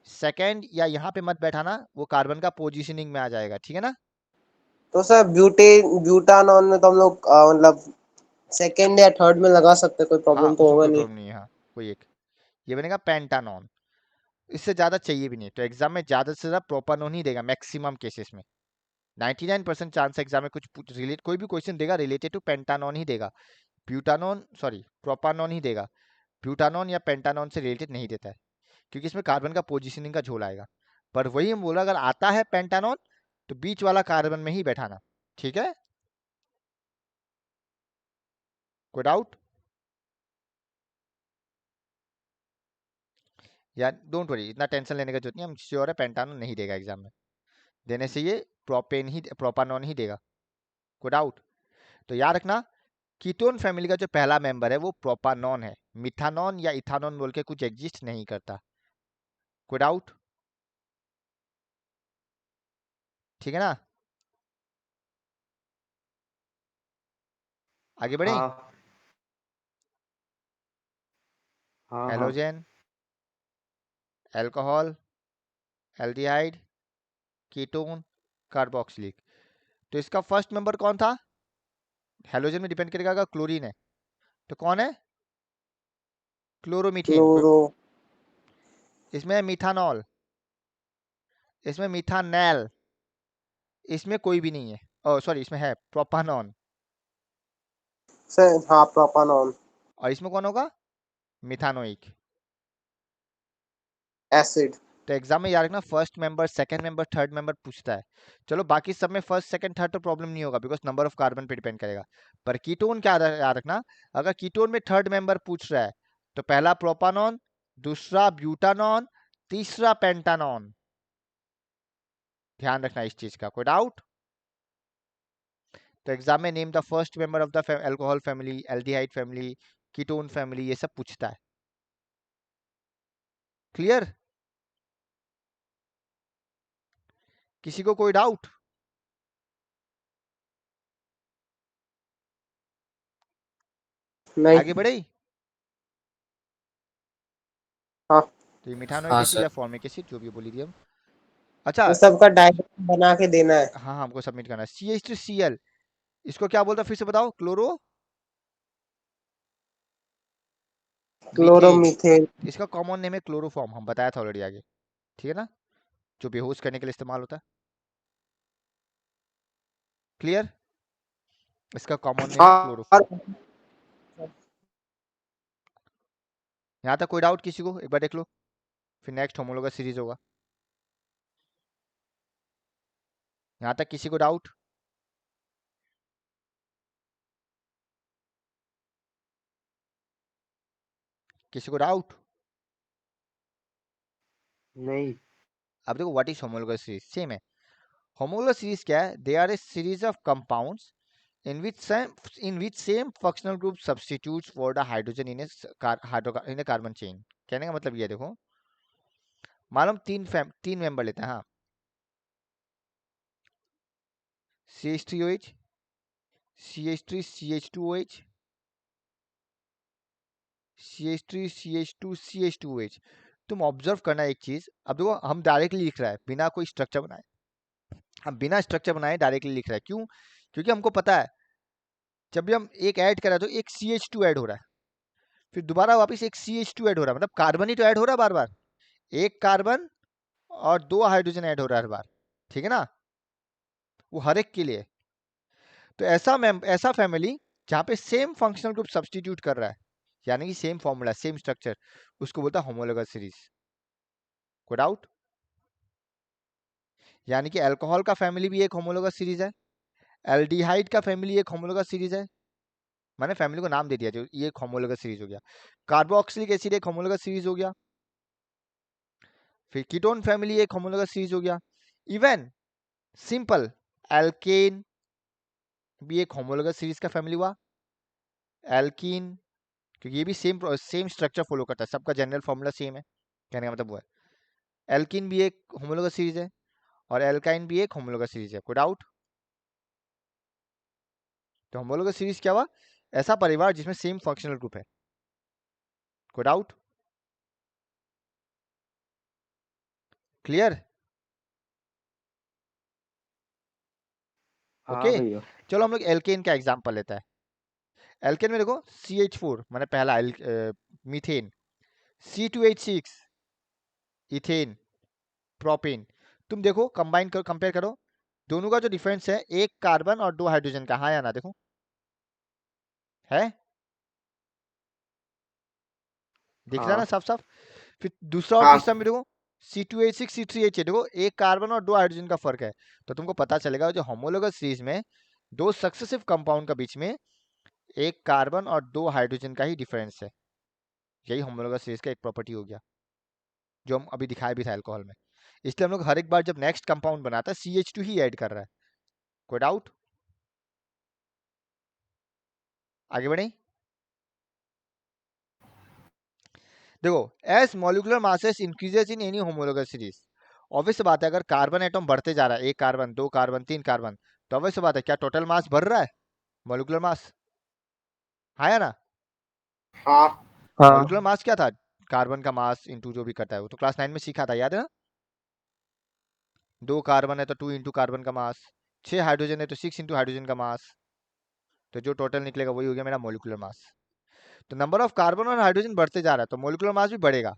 सेकंड या यहाँ पे मत बैठाना, वो कार्बन का पोजीशनिंग में आ जाएगा, ठीक है ना? तो सर ब्यूटानॉल में तो हम लोग मतलब सेकंड या थर्ड में लगा सकते हैं, कोई हाँ प्रॉब्लम तो उसमें होगा कोई नहीं। प्रॉब्लम नहीं है, हाँ कोई एक, ये बनेगा पेंटानॉन, इससे ज्यादा चाहिए भी नहीं, तो एग्जाम में ज्यादा से ज्यादा प्रोपानॉन ही देगा मैक्सिमम केसेस में, 99% चांस एग्जाम में कुछ रिलेट कोई भी क्वेश्चन देगा रिलेटेड टू पेंटानॉन ही देगा, ब्यूटानॉन सॉरी प्रोपानॉन ही देगा, ब्यूटानॉन या पेंटानॉन से रिलेटेड नहीं देता है, क्योंकि इसमें कार्बन का पोजीशनिंग का झोल आएगा, पर वही हम बोला अगर आता है पेंटानॉन तो बीच वाला कार्बन में ही बैठाना, ठीक है? कोई डाउट? यार डोंट वरी, इतना टेंशन लेने का जरूरत नहीं, हम श्योर है पेंटानॉन नहीं देगा एग्जाम में, देने से ये प्रोपानॉन ही देगा। कोई डाउट? तो याद रखना कीटोन फैमिली का जो पहला मेंबर है वो प्रोपानॉन है, मिथानॉन या इथानॉन बोल के कुछ एग्जिस्ट नहीं करता। कोई डाउट? ठीक है ना, आगे बढ़े। हाँ हाँ हाँ। Halogen, alcohol, aldehyde, ketone, carboxylic. तो इसका फर्स्ट मेंबर कौन था? हेलोजन में डिपेंड करेगा, अगर क्लोरीन है तो कौन है? क्लोरोमीथेन। क्लोरो। इसमें मिथानॉल, इसमें मिथानेल, इसमें कोई भी नहीं है। ओ सॉरी, इसमें है प्रोपानॉन। सर हाँ, प्रोपानॉन। और इसमें कौन होगा? मिथानोइक। एसिड। तो एग्जाम में याद रखना first member, second member, third member पूछता है। चलो बाकी सब में फर्स्ट सेकंड थर्ड तो प्रॉब्लम नहीं होगा, बिकॉज नंबर ऑफ कार्बन पे डिपेंड करेगा। पर कीटोन क्या याद रखना, अगर कीटोन में थर्ड मेंबर पूछ रहा है तो पहला प्रोपानॉन, दूसरा ब्यूटानॉन, तीसरा पेंटानॉन। ध्यान रखना इस चीज का। कोई डाउट? तो एग्जाम में name the first member of the alcohol family, aldehyde family, ketone family, ये सब पूछता है। क्लियर? किसी को कोई डाउट? नहीं। आगे बढ़े। हाँ, तो ये मिथानोइक हाँ एसिड सर। या फॉर्मिक एसिड जो भी बोली थी हम। अच्छा, ये सबका डायग्राम बना के देना है। हाँ हमको सबमिट करना है। CH3Cl, इसको क्या बोलता है फिर से बताओ? Chloro methane. क्लोरोमीथेन। इसका कॉमन नेम है क्लोरोफॉर्म, हम बताया था ऑलरेडी आगे। ठीक है ना, जो बेहोश करने के लिए इस्तेमाल होता है। क्लियर? इसका कॉमन नेम है हाँ। क्लोरोफॉर्म। यहाँ तक कोई डाउट किसी को? एक बार देख लो, फिर नेक्स्ट होमोलोगस सीरीज होगा। यहाँ तक किसी को डाउट? किसी को डाउट? नहीं। अब देखो what is homologous series, same है। होमोलोगस सीरीज क्या है? They are a series of compounds in which same functional group substitutes for the hydrogen in a carbon chain। कहने का मतलब ये है, देखो मालूम तीन मेंबर लेते हैं, हाँ, CH3OH, CH3 CH2OH, CH3 CH2 CH2OH। तुम ऑब्जर्व करना एक चीज, अब देखो हम डायरेक्टली लिख रहा है बिना कोई स्ट्रक्चर बनाए, हम बिना स्ट्रक्चर बनाए डायरेक्टली लिख रहा है। क्यों? क्योंकि हमको पता है जब भी हम एक ऐड कर रहे हैं तो एक CH2 ऐड हो रहा है, फिर दोबारा वापस एक CH2 ऐड हो रहा है, मतलब कार्बन ही तो ऐड हो रहा है बार बार। एक कार्बन और दो हाइड्रोजन ऐड हो रहा है हर बार। ठीक है ना, वो हर एक के लिए। तो ऐसा फैमिली जहाँ पे सेम फंक्शनल ग्रुप सब्सटीट्यूट कर रहा है, यानी कि सेम फॉर्मूला सेम स्ट्रक्चर, उसको बोलता है होमोलोगस सीरीज। कोई डाउट? यानी कि अल्कोहल का फैमिली भी एक होमोलोगस सीरीज है, एल्डिहाइड का फैमिली एक होमोलोगस सीरीज है, मैंने फैमिली को नाम दे दिया जो ये एक होमोलोगस सीरीज हो गया। कार्बोक्सिलिक एसिड एक होमोलोगस सीरीज हो गया, फिर कीटोन फैमिली एक होमोलोगस सीरीज हो गया। इवन सिंपल एल्केन भी एक होमोलोगस सीरीज का फैमिली हुआ। एल्कीन, क्योंकि ये भी सेम स्ट्रक्चर फॉलो करता है, सबका जनरल फॉर्मूला सेम है, कहने का मतलब वो है। एल्कीन भी एक होमोलोगस सीरीज है और एल्काइन भी एक होमोलोगस सीरीज है। कोई डाउट? तो होमोलोगस सीरीज क्या हुआ? ऐसा परिवार जिसमें सेम फंक्शनल ग्रुप है। कोई डाउट? क्लियर? हाँ ओके, भैया। चलो हम लोग एल्केन का एग्जांपल लेता है। एल्केन में देखो CH4 मैंने पहला मीथेन, C2H6 इथेन, प्रोपेन। तुम देखो कंबाइन करो, कंपेयर करो, दोनों का जो डिफरेंस है एक कार्बन और दो हाइड्रोजन का, हाँ या ना? देखो है, दिख रहा है ना हाँ साफ साफ। फिर दूसरा और हाँ। तीसरा में देखो C2H6 C3H, देखो एक कार्बन और दो हाइड्रोजन का फर्क है। तो तुमको पता चलेगा जो होमोलोगस सीरीज में दो सक्सेसिव कंपाउंड का बीच में एक कार्बन और 2 हाइड्रोजन का ही डिफरेंस है। यही होमोलोगस सीरीज का एक प्रॉपर्टी हो गया, जो हम अभी दिखाए भी था अल्कोहल में। इसलिए हम लोग हर एक बार जब नेक्स्ट कंपाउंड बनाता है CH2 ही ऐड कर रहा है। कोई डाउट? आगे बढ़े। देखो, as molecular masses increases in any homologous series, obvious बात है अगर कार्बन एटम बढ़ते जा रहा है, 1 कार्बन 2 कार्बन 3 कार्बन, तो ऑब्वियस बात है क्या टोटल मास बढ़ रहा है? मॉलिक्यूलर मास, हाँ या ना? हाँ मॉलिक्यूलर मास क्या था? कार्बन का मास इंटू जो भी करता है, वो तो क्लास 9 में सीखा था, याद है ना? 2 कार्बन है तो 2 इंटू कार्बन का मास, 6 हाइड्रोजन है तो 6 इंटू हाइड्रोजन का मास, तो जो टोटल निकलेगा वही हो गया मेरा मॉलिक्यूलर मास। तो नंबर ऑफ कार्बन और हाइड्रोजन बढ़ते जा रहा है तो मॉलिक्यूलर मास भी बढ़ेगा।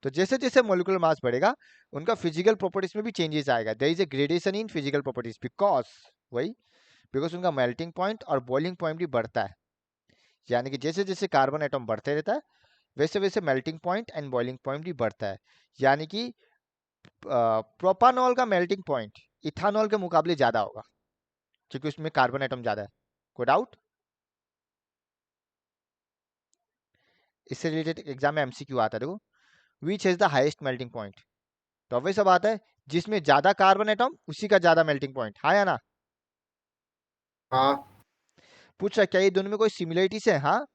तो जैसे जैसे मॉलिक्यूलर मास बढ़ेगा उनका फिजिकल प्रॉपर्टीज में भी चेंजेस आएगा। There is a gradation in physical properties because उनका मेल्टिंग पॉइंट और बॉइलिंग पॉइंट भी बढ़ता है। यानी कि जैसे जैसे कार्बन एटम बढ़ते रहता है वैसे वैसे melting point and boiling point भी बढ़ता है। यानी कि प्रोपानॉल का मेल्टिंग पॉइंट इथानॉल के मुकाबले ज्यादा होगा क्योंकि उसमें कार्बन एटम ज्यादा है। कोई डाउट? इससे रिलेटेड एग्जाम में MCQ आता है, देखो, which has the highest melting point. तो ऑब्वियस सा बात है जिसमें ज्यादा कार्बन एटम उसी का ज्यादा मेल्टिंग पॉइंट, हाँ या ना? हाँ पूछ रहा क्या ये दोनों में कोई सिमिलरिटीज है? हाँ,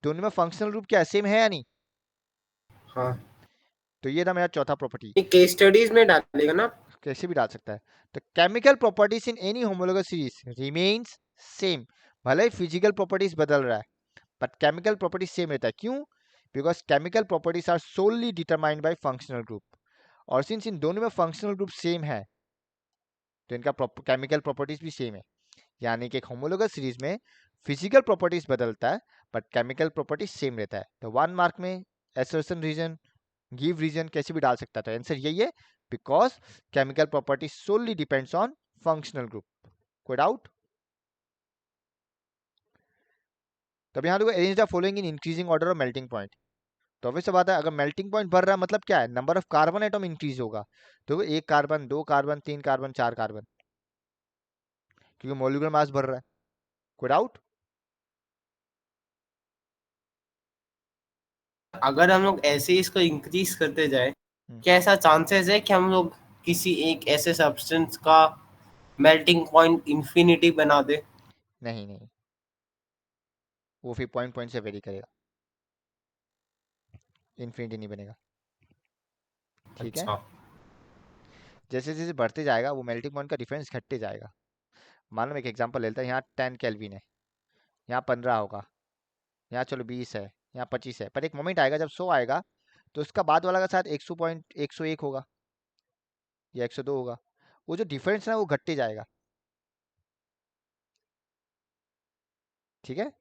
दोनों में फंक्शनल ग्रुप क्या सेम है या नहीं? हाँ, तो ये था मेरा चौथा प्रॉपर्टी। ये केस स्टडीज में डालेगा ना? कैसे भी डाल सकता है। तो केमिकल प्रॉपर्टीज इन any homologous series remains same, भले ही फिजिकल प्रॉपर्टीज बदल रहा है बट केमिकल प्रॉपर्टीज सेम रहता है। क्यों? Because chemical properties are solely determined by functional group, और सिंस इन दोनों में फंक्शनल ग्रुप सेम है तो इनका केमिकल प्रॉपर्टीज भी सेम है। यानी कि एक होमोलोगस सीरीज में फिजिकल प्रॉपर्टीज बदलता है बट केमिकल प्रॉपर्टीज सेम रहता है। तो 1 मार्क में एसर्शन रीजन, गिव रीजन कैसे भी डाल सकता है। तो आंसर यही है, because chemical properties solely depends on functional group. कोई डाउट? तब यहाँ देखो, arrange the following in increasing order of melting point. तो ऑब्वियस बात है अगर मेल्टिंग पॉइंट बढ़ रहा है मतलब क्या है, number of carbon atom increase होगा। तो 1 कार्बन 2 कार्बन 3 कार्बन 4 कार्बन, क्योंकि मॉलिक्यूलर मास बढ़ रहा है। कोई डाउट? अगर हम लोग ऐसे ही इसको इंक्रीज करते जाए, हम्म, क्या ऐसा चांसेस है कि हम लोग किसी एक ऐसे सब्सटेंस का मेल्टिंग पॉइंट इंफिनिटी बना दे? नहीं नहीं, वो फिर पॉइंट पॉइंट से वेरी करेगा, इन्फिनिटी नहीं बनेगा। ठीक है, अच्छा। जैसे जैसे बढ़ते जाएगा वो मेल्टिंग पॉइंट का डिफरेंस घटते जाएगा। मान लो एक एग्जांपल लेते हैं, यहाँ 10 केल्विन है, यहाँ 15 होगा, यहाँ चलो 20 है, यहाँ 25 है, पर एक मोमेंट आएगा जब 100 आएगा तो उसका बाद वाला का साथ 100.101 होगा या 102 होगा। वो जो डिफरेंस है ना वो घटते जाएगा। ठीक है,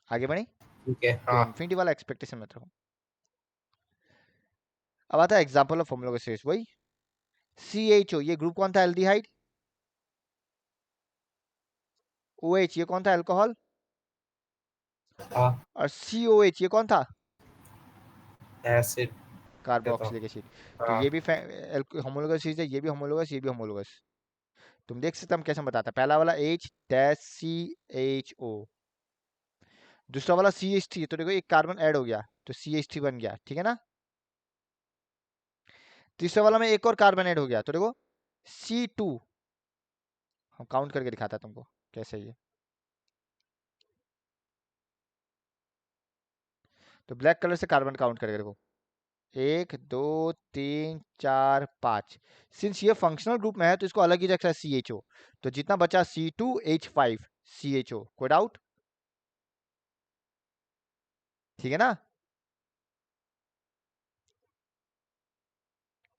आगे बढ़े। ठीक है। तो हाँ इन्फिनिटी वाला एक्सपेक्टेशन मत रखो। अब आता है एग्जांपल ऑफ होमोलोगस सीरीज, वही CHO, ये ग्रुप कौन था? एल्डिहाइड। OH ये कौन था? अल्कोहल। हाँ, और COH ये कौन था? एसिड। Carboxylic acid. तो हाँ ये भी होमोलोगस सीरीज है, ये भी होमोलोगस, ये भी होमोलोगस। तुम देख सकते हम कैसे बताते हैं। पहला वाला H-CHO, दूसरा वाला CH3, तो देखो एक कार्बन ऐड हो गया तो CH3 बन गया, ठीक है ना। तीसरा वाला में एक और कार्बन ऐड हो गया तो देखो C2, हम काउंट करके दिखाता तुमको कैसे ये। तो ब्लैक कलर से कार्बन काउंट करके देखो, 1 2 3 4 5। सिंस ये फंक्शनल ग्रुप में है तो इसको अलग ही रखा है CHO, तो जितना बचा C2H5 CHO। कोई डाउट? ठीक है ना,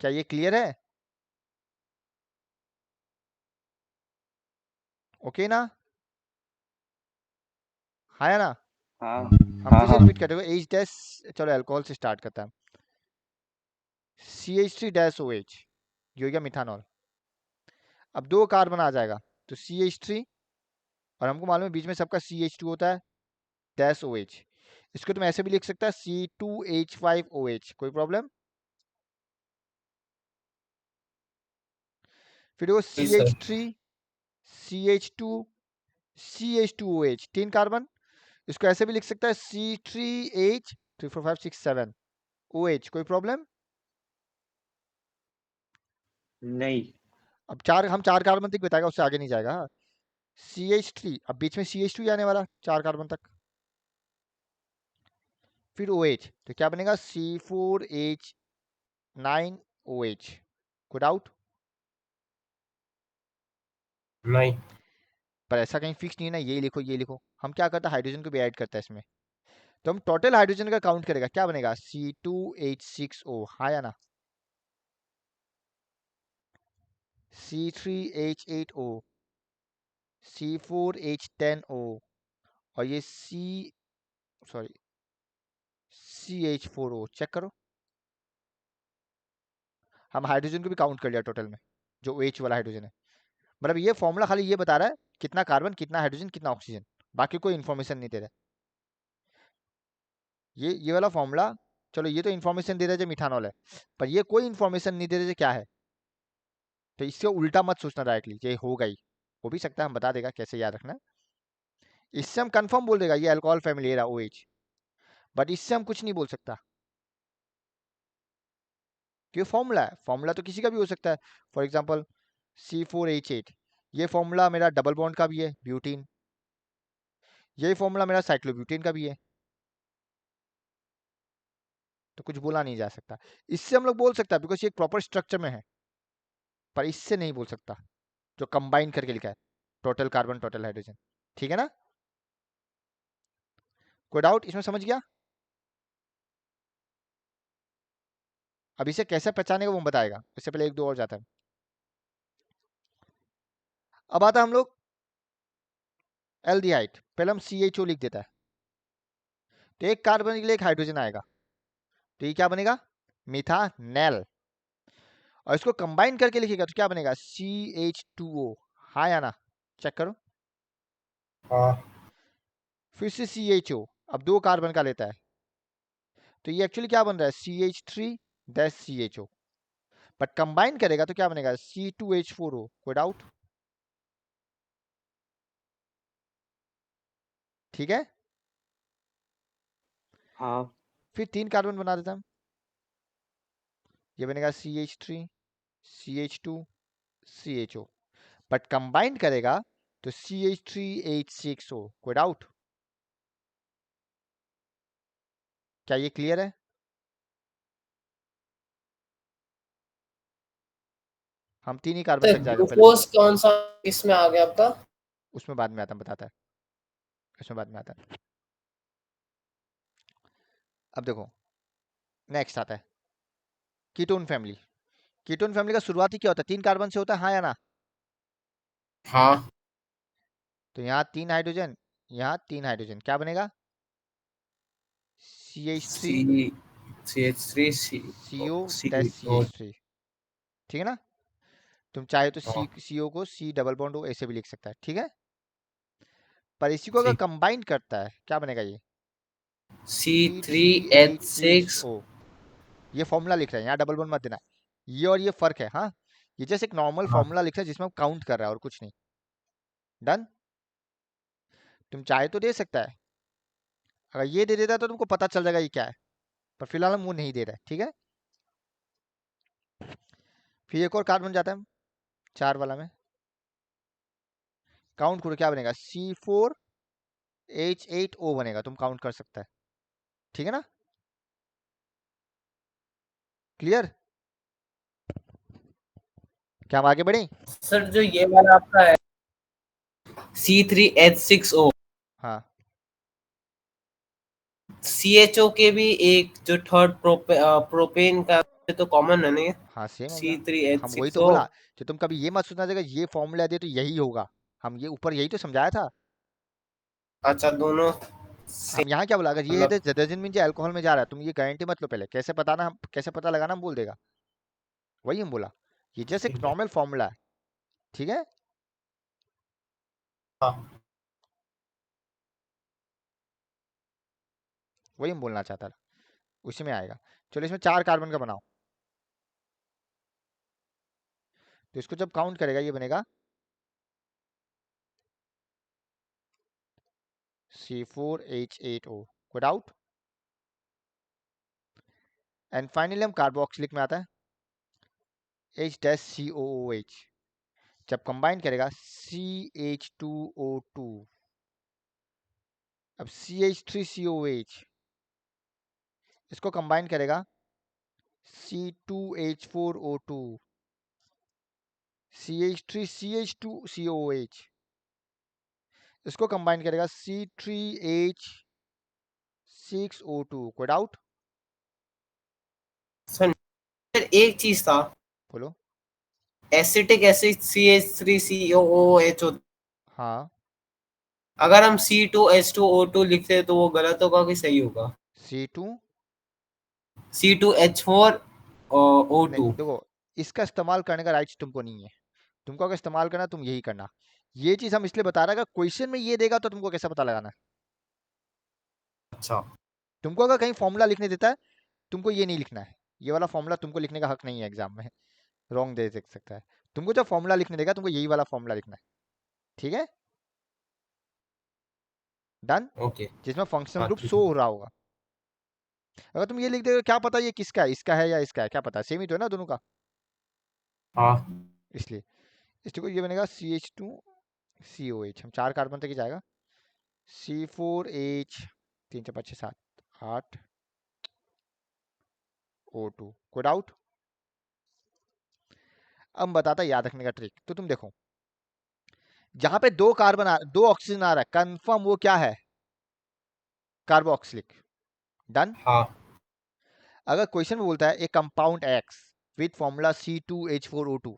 क्या ये क्लियर है? ओके ना, हाँ या ना? हाँ हम हाँ फिर से हाँ रिपीट करते हैं, H डैश, चलो अल्कोहल से स्टार्ट करता है। CH3-OH, ये हो गया मिथानॉल। अब 2 कार्बन आ जाएगा तो CH3, और हमको मालूम है बीच में सबका CH2 होता है, डैश OH। इसको तुम ऐसे भी लिख सकता है C2H5OH। कोई प्रॉब्लम? फिर वो जी सर। CH3 CH2OH, 3 carbon. इसको ऐसे भी लिख सकता है C3H 3 4 5 6 7 OH। कोई प्रॉब्लम? नहीं। अब हम 4 कार्बन तक बताएगा, उससे आगे नहीं जाएगा। CH3, अब बीच में CH2 आने वाला 4 कार्बन तक, फिर OH, तो क्या बनेगा C4H9OH। कोई डाउट? नहीं। पर ऐसा कहीं फिक्स नहीं है ना, ये लिखो ये लिखो। हम क्या करते हैं, हाइड्रोजन को भी ऐड करते हैं इसमें, तो हम टोटल हाइड्रोजन का काउंट करेगा, क्या बनेगा C2H6O, हाँ या ना, C3H8O, C4H10O, और ये CH4O। चेक करो, हम हाइड्रोजन को भी काउंट कर लिया टोटल में, जो OH वाला हाइड्रोजन है। मतलब ये फॉर्मूला खाली ये बता रहा है कितना कार्बन, कितना हाइड्रोजन, कितना ऑक्सीजन, बाकी कोई इन्फॉर्मेशन नहीं दे रहा है। ये वाला फॉर्मूला, चलो ये तो इन्फॉर्मेशन दे रहा है जो मिथानॉल है, पर ये कोई इन्फॉर्मेशन नहीं दे रहा जो क्या है। तो इससे उल्टा मत सोचना डायरेक्टली ये होगा ही, हो भी सकता है, हम बता देगा कैसे याद रखना है। इससे हम कंफर्म बोल देगा ये अल्कोहल फैमिली है OH, बट इससे हम कुछ नहीं बोल सकता, क्योंकि फॉर्मूला है। फॉर्मूला तो किसी का भी हो सकता है। फॉर एग्जाम्पल C4H8, ये फॉर्मूला मेरा डबल बॉन्ड का भी है, ब्यूटीन। यही फॉर्मूला मेरा साइक्लोब्यूटेन का भी है, तो कुछ बोला नहीं जा सकता। इससे हम लोग बोल सकता है बिकॉज ये एक प्रॉपर स्ट्रक्चर में है, पर इससे नहीं बोल सकता जो कंबाइन करके लिखा है, टोटल कार्बन टोटल हाइड्रोजन। ठीक है ना? कोई डाउट इसमें? समझ गया? अब इसे कैसे पहचानेगा वो बताएगा, इससे पहले एक दो और जाता है। अब आता है हम लोग एल्डिहाइड। पहले हम CHO लिख देता है, तो एक कार्बन के लिए एक हाइड्रोजन आएगा, तो ये क्या बनेगा मिथानेल। और इसको कंबाइन करके लिखेगा तो क्या बनेगा CH2O, हाँ या ना? चेक करो। हाँ। फिर से CHO, अब 2 कार्बन का लेता है, तो ये एक्चुअली क्या बन रहा है CH3-CHO, बट कंबाइन करेगा तो क्या बनेगा C2H4O। कोई डाउट? ठीक है। हाँ। फिर 3 कार्बन बना देता हम, ये बनेगा CH3, CH2, CHO, but combine करेगा तो CH3H6O। कोई डाउट? क्या ये क्लियर है? हम 3 ही कार्बन तो तक जा रहे हैं पहले, ग्लूकोज कौन सा इसमें आ गया आपका? उसमें बाद में आता है, बताता है, उसमें बाद में आता है। अब देखो नेक्स्ट आता है कीटोन फैमिली। कीटोन फैमिली का शुरुआती क्या होता है, 3 कार्बन से होता है, हाँ या ना? हाँ। तो यहाँ 3 हाइड्रोजन, यहाँ 3 हाइड्रोजन, क्या बनेगा CH3 सी CH3 CO C dash CH3। ठीक है ना? तुम चाहे तो हाँ, CO को C डबल बॉन्ड हो ऐसे भी लिख सकता है, ठीक है। पर इसी को अगर ठीक। कंबाइन करता है क्या बनेगा ये C3H6। C3H6O। ये फॉर्मूला लिख रहे हैं, यहाँ डबल बॉन्ड मत देना, ये और ये फर्क है। हाँ, ये जैसे एक नॉर्मल हाँ। फॉर्मूला लिख रहा है जिसमें हम काउंट कर रहा है और कुछ नहीं। डन? तुम चाहे तो दे सकता है, अगर ये दे देता है तो तुमको पता चल जाएगा ये क्या है, पर फिलहाल हम वो नहीं दे रहे हैं, ठीक है। फिर एक और कार्बन जाता है 4 वाला में, काउंट करो क्या बनेगा C4H8O बनेगा, तुम काउंट कर सकता है, ठीक है ना? क्लियर? क्या हम आगे बढ़े? सर जो ये वाला आपका है C3H6O, हाँ CHO के भी एक जो थर्ड प्रोपेन का तो कॉमन है नहीं? हाँ सेम हो गया। हम वही तो C3H6O। बोला, जो तुम कभी ये मत सोचना जगह ये फॉर्मूला दे तो यही होगा, हम ये ऊपर यही तो समझाया था। अच्छा, दोनों हम यहाँ क्या बोला, अगर ये मतलब हाइड्रोजन मीन जो अल्कोहल में जा रहा है, तुम ये गारंटी मत लो, पहले कैसे पता ना, कैसे पता लगाना हम बोल देगा, वही हम बोला। ये जैसे एक ठीक है। नॉर्मल फॉर्मूला है, ठीक है। हाँ। वही हम बोलना चाहता था, उसी में आएगा। चलो इसमें 4 कार्बन का बनाओ, तो इसको जब काउंट करेगा ये बनेगा C4H8O, कोई डाउट? एंड फाइनली हम कार्बोक्सिलिक में आता है, H-COOH, जब कंबाइन करेगा CH2O2, अब CH3COH, इसको कंबाइन करेगा C2H4O2, CH3CH2COH, इसको कंबाइन करेगा C3H6O2, कोई डाउट? सर एक चीज था, बोलो। एसिटिक एसिड CH3COOH, हाँ, अगर हम C2H2O2 लिखते हैं तो वो गलत होगा कि सही होगा? C2 C2H4O2। नहीं, देखो इसका इस्तेमाल करने का राइट्स तुमको नहीं है, तुमको अगर इस्तेमाल करना तुम यही करना। ये चीज हम इसलिए बता रहे हैं, अगर क्वेश्चन में ये देगा तो तुमको कैसे पता लगाना है? अच्छा, तुमको अगर कहीं फॉर्मूला लिखने देता है, तुमको ये नहीं लिखना है, ये वाला फॉर्मूला तुमको लिखने का हक नहीं है एग्जाम में, रॉन्ग दे सकता है। तुमको जब फॉर्मूला लिखने देगा तुमको यही वाला फॉर्मूला लिखना है, ठीक है? डन? ओके। जिसमें फंक्शनल हाँ ग्रुप ठीक शो है। हो रहा होगा। अगर तुम ये लिख दोगे, क्या पता ये किसका है, इसका है या इसका है, क्या पता, सेम ही तो है ना दोनों का, हाँ इसलिए इसको ये बनेगा CH2COH, हम 4 कार्बन तक ही जाएगा, C4H, 3 4 5 6 7 8 O2, कोई डाउट? अब बताता याद रखने का ट्रिक, तो तुम देखो जहां पे दो ऑक्सीजन आ रहा है, कंफर्म वो क्या है? कार्बोक्सिलिक। डन? हाँ। अगर क्वेश्चन में बोलता है ए compound x with formula C2H4O2,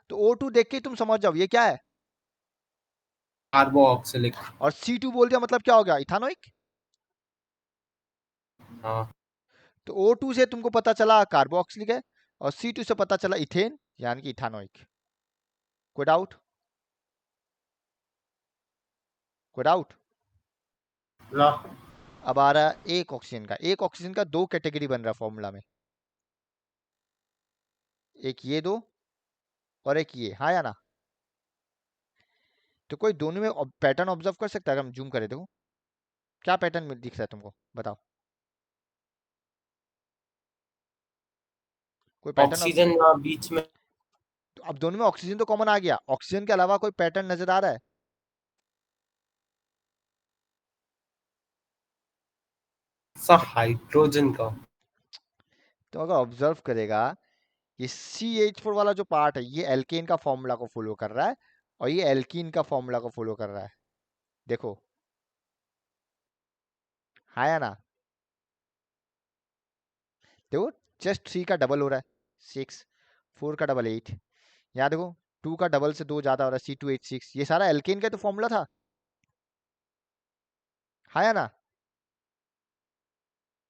तो O2 देख के तुम समझ जाओ ये क्या है, कार्बोक्सिलिक। और C2 बोल दिया मतलब क्या हो गया, इथानोइक। हाँ। तो O2 से तुमको पता चला कार्बोक्सिलिक है, और C2 से पता चला इथेन, यानी कि इथानोइक। कोई डाउट? कोई डाउट? ला। अब आ रहा है एक ऑक्सीजन का दो कैटेगरी बन रहा है फॉर्मूला में, एक ये दो और एक ये, हाँ या ना? तो कोई दोनों में पैटर्न ऑब्जर्व कर सकता है? अगर हम जूम करें देखो क्या पैटर्न दिख रहा है तुमको, बताओ कोई पैटर्न। ऑक्सीजन यहाँ बीच में। तो अब दोनों में ऑक्सीजन तो कॉमन आ गया, ऑक्सीजन के अलावा कोई पैटर्न नजर आ रहा है? सा हाइड्रोजन का। तो अगर ऑब्जर्व करेगा, ये CH4 वाला जो पार्ट है ये एल्केन का फॉर्मूला को फॉलो कर रहा है, और ये एल्कीन का फॉर्मूला को फॉलो कर रहा है, देखो, हाँ या ना? देखो जस्ट 3 का डबल हो रहा है 6, 4 का डबल 8, यहाँ देखो 2 का डबल से 2 ज्यादा हो रहा है C2H6, ये सारा एल्केन का तो फॉर्मूला था, हाँ या ना?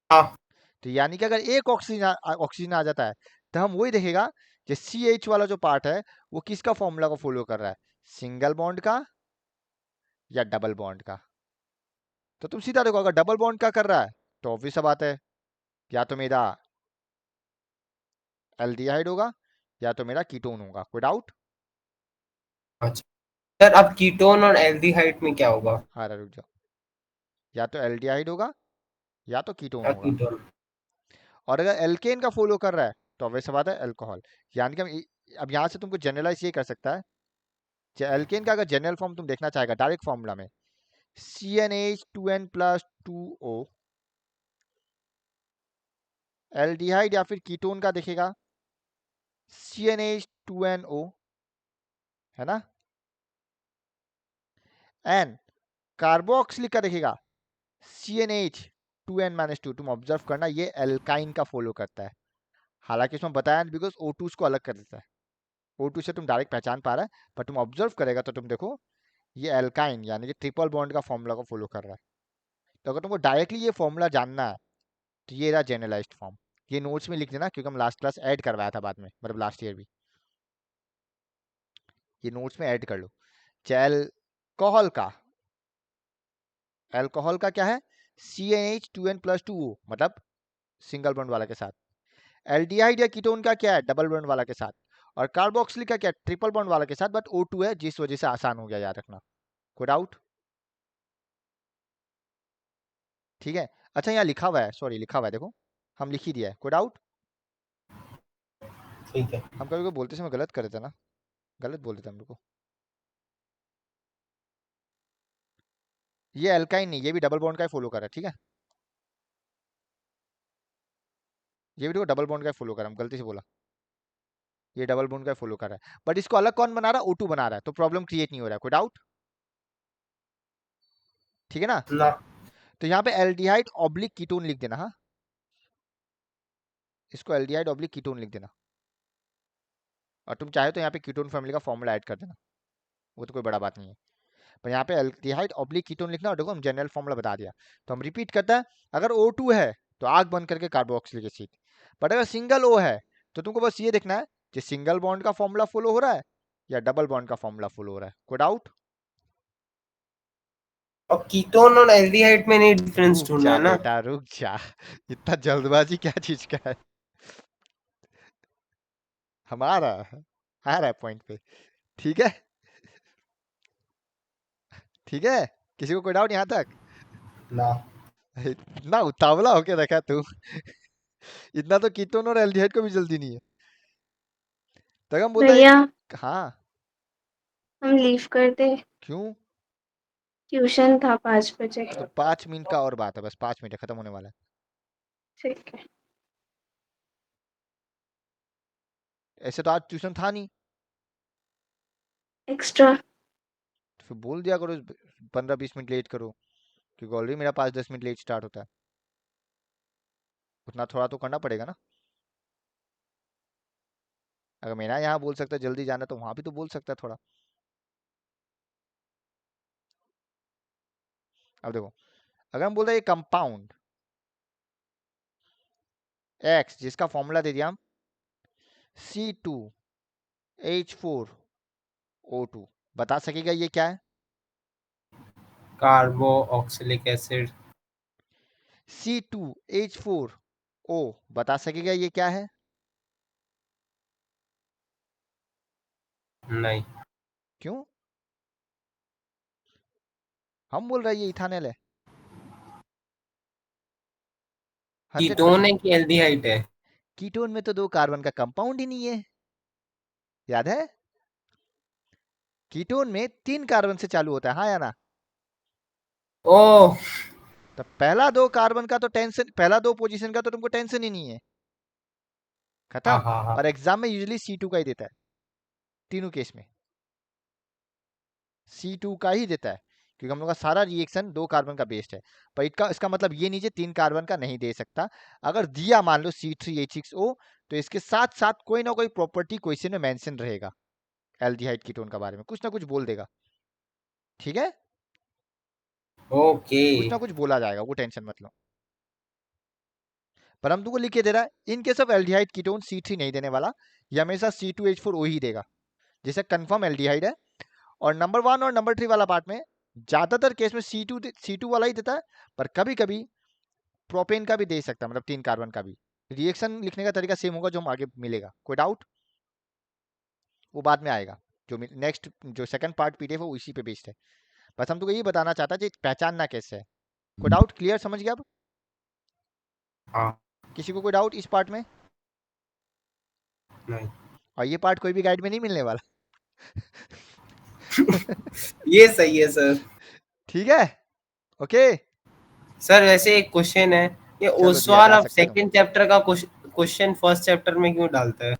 हाँ। तो यानी कि अगर एक ऑक्सीजन आ जाता है, तो हम वही देखेगा कि CH वाला जो पार्ट है वो किसका फॉर्मूला को फॉलो कर रहा है, सिंगल बॉन्ड का या डबल बॉन्ड का। तो तुम सीधा देखो, अगर डबल बॉन्ड का कर रहा है तो ऑब्वियस बात है, या तो मेरा एल्डिहाइड होगा या तो मेरा कीटोन होगा, कोई डाउट? अच्छा सर, अब कीटोन और एल्डिहाइड में क्या होगा? हाँ रुक जाओ, या तो एल्डिहाइड होगा या तो कीटोन होगा, कीटोन। और अगर एल्केन का फॉलो कर रहा है तो ऑब्वियस बात है अल्कोहल। यानी कि हम अब यहाँ से तुमको जनरलाइज ये कर सकता है, एल्केन का अगर जनरल फॉर्म तुम देखना चाहेगा डायरेक्ट फॉर्मूला में, CnH2n+2O, एल्डिहाइड या फिर कीटोन का देखेगा CnH2nO, है ना? एंड कार्बोक्सिलिक का देखेगा CnH2n-2। तुम ऑब्जर्व करना ये एल्काइन का फॉलो करता है, हालांकि इसमें बताया बिकॉज O2 उसको अलग कर देता है, O2 से तुम डायरेक्ट पहचान पा रहा है, पर तुम ऑब्जर्व करेगा तो तुम देखो ये एल्काइन यानी कि ट्रिपल बॉन्ड का फॉर्मूला को फॉलो कर रहा है। तो अगर तुमको डायरेक्टली ये फॉर्मूला जानना है तो ये रहा जनरलाइज्ड फॉर्म, ये नोट्स में लिख देना क्योंकि हम लास्ट क्लास ऐड करवाया था बाद में, मतलब लास्ट ईयर भी, ये नोट्स में ऐड कर लो। एल्कोहल का, एल्कोहल का क्या है, CnH2n+2O, मतलब सिंगल बॉन्ड वाला के साथ। एल्डिहाइड या कीटोन का क्या है, डबल बॉन्ड वाला के साथ। और कार्बोक्सिलिक का क्या है, ट्रिपल बॉन्ड वाला के साथ, बट O2 है, जिस वजह से आसान हो गया याद रखना। कोई डाउट? ठीक है। अच्छा यहाँ लिखा हुआ है, सॉरी लिखा हुआ है, देखो हम लिख ही दिया है, कोई डाउट? ठीक है। हम कभी कभी बोलते समय गलत कर देते हैं ना, गलत बोल देते हैं हम लोग को। ये एल्काइन नहीं, ये भी डबल बॉन्ड का फॉलो कर रहा है, ठीक है। ये भी देखो डबल बॉन्ड का फॉलो कर रहा है, हम गलती से बोला, ये डबल बॉन्ड का फॉलो कर रहा है, बट इसको अलग कौन बना रहा है? O2 बना रहा है, तो प्रॉब्लम क्रिएट नहीं हो रहा है, कोई डाउट? ठीक है ना। ना। तो यहाँ पे एल्डिहाइड ऑब्लिक कीटोन लिख देना, हाँ, इसको एल्डिहाइड ऑब्लिक कीटोन लिख देना, और तुम चाहे तो यहाँ पे कीटोन फैमिली का फॉर्मूला ऐड कर देना, वो तो कोई बड़ा बात नहीं है। पर यहाँ पे एल्डिहाइड ऑब्लिक कीटोन लिखना, और देखो हम जनरल फॉर्मूला बता दिया। तो हम रिपीट करते हैं, अगर O2 है तो आग बंद करके कार्बोक्सिलिक एसिड, बट अगर सिंगल O है तो तुमको बस ये देखना है कि सिंगल बॉन्ड का फॉर्मूला फॉलो हो रहा है या डबल बॉन्ड का फॉर्मूला फॉलो हो रहा है, कोई डाउट? और कीटोन और एल्डिहाइड में नहीं डिफरेंस रुक ढूंढना जा है ना? बेटा, रुक जा, इतना जल्दबाजी क्या चीज का है? हमारा आ रहा है पॉइंट पे, ठीक है, ठीक है। किसी को कोई डाउट यहाँ तक? ना। इतना उतावला होके रखा तू इतना तो कीटोन और एल्डिहाइड को भी जल्दी नहीं है। तो हम बोलते भैया हैं हाँ, हम लीव कर दे, क्यों? ट्यूशन था 5 बजे। तो 5 मिनट का और बात है, बस 5 मिनट खत्म होने वाला है। ठीक है। ऐसे तो आज ट्यूशन था नहीं, एक्स्ट्रा। तो फिर बोल दिया करो 15-20 मिनट लेट करो, क्योंकि ऑलरेडी मेरा 5-10 मिनट लेट स्टार्ट होता है, उतना थोड़ा तो करना पड़ेगा ना। अगर मेरा यहाँ बोल सकता है जल्दी जाना, तो वहां भी तो बोल सकता है थोड़ा। अब देखो, अगर हम बोल रहे हैं कंपाउंड X जिसका फॉर्मूला दे दिया हम C2H4O2, बता सकेगा ये क्या है? Carboxylic acid. C2H4O, बता सकेगा ये क्या है? नहीं। क्यों? हम बोल रहे हैं ये इथानल है, 100%। कीटोन है कि एल्डिहाइड है? कीटोन में तो 2 कार्बन का कंपाउंड ही नहीं है, याद है? कीटोन में 3 कार्बन से चालू होता है, हाँ या ना? ओह। तो पहला 2 कार्बन का तो टेंशन, पहला 2 पोजीशन का तो तुमको टेंशन ही नहीं है, हाँ खत्म। हाँ हाँ। और एग्जाम में यूजुअली C2 का ही देता है, तीनों केस में C2 का ही देता है, क्योंकि हम लोग का सारा रिएक्शन 2 कार्बन का बेस्ड है। पर इसका मतलब ये नहीं 3 कार्बन का नहीं दे सकता। अगर दिया मान लो C3H6O, तो इसके साथ साथ कोई ना कोई प्रॉपर्टी क्वेश्चन में मेंशन रहेगा एल्डिहाइड कीटोन का बारे में, कुछ ना कुछ बोल देगा, ठीक है, ओके। कुछ ना कुछ बोला जाएगा, वो टेंशन मत लो। पर हम तुमको लिख के दे रहा है, in case of aldehyde ketone C3 नहीं देने वाला, ये हमेशा C2H4O ही देगा, जिसे कंफर्म एल्डिहाइड है। और नंबर 1 और नंबर 3 वाला पार्ट में ज्यादातर केस में C2 वाला ही देता है, पर कभी कभी प्रोपेन का भी दे सकता है, मतलब 3 कार्बन का भी। रिएक्शन लिखने का तरीका सेम होगा जो हम आगे मिलेगा, कोई डाउट? वो बाद में आएगा, जो नेक्स्ट जो सेकंड पार्ट PDF है वो इसी पे बेस्ड है। बस हम तुमको ये बताना चाहता है पहचानना कैसे है, कोई डाउट? क्लियर, समझ गया अब? हाँ। किसी को कोई डाउट इस पार्ट में? नहीं। और ये पार्ट कोई भी गाइड में नहीं मिलने वाला ये सही है सर। ठीक है, ओके। सर वैसे एक क्वेश्चन है, ये चलो दिया ओसवाल जा अब सकता है सेकंड चैप्टर का क्वेश्चन फर्स्ट चैप्टर में क्यों डालता है?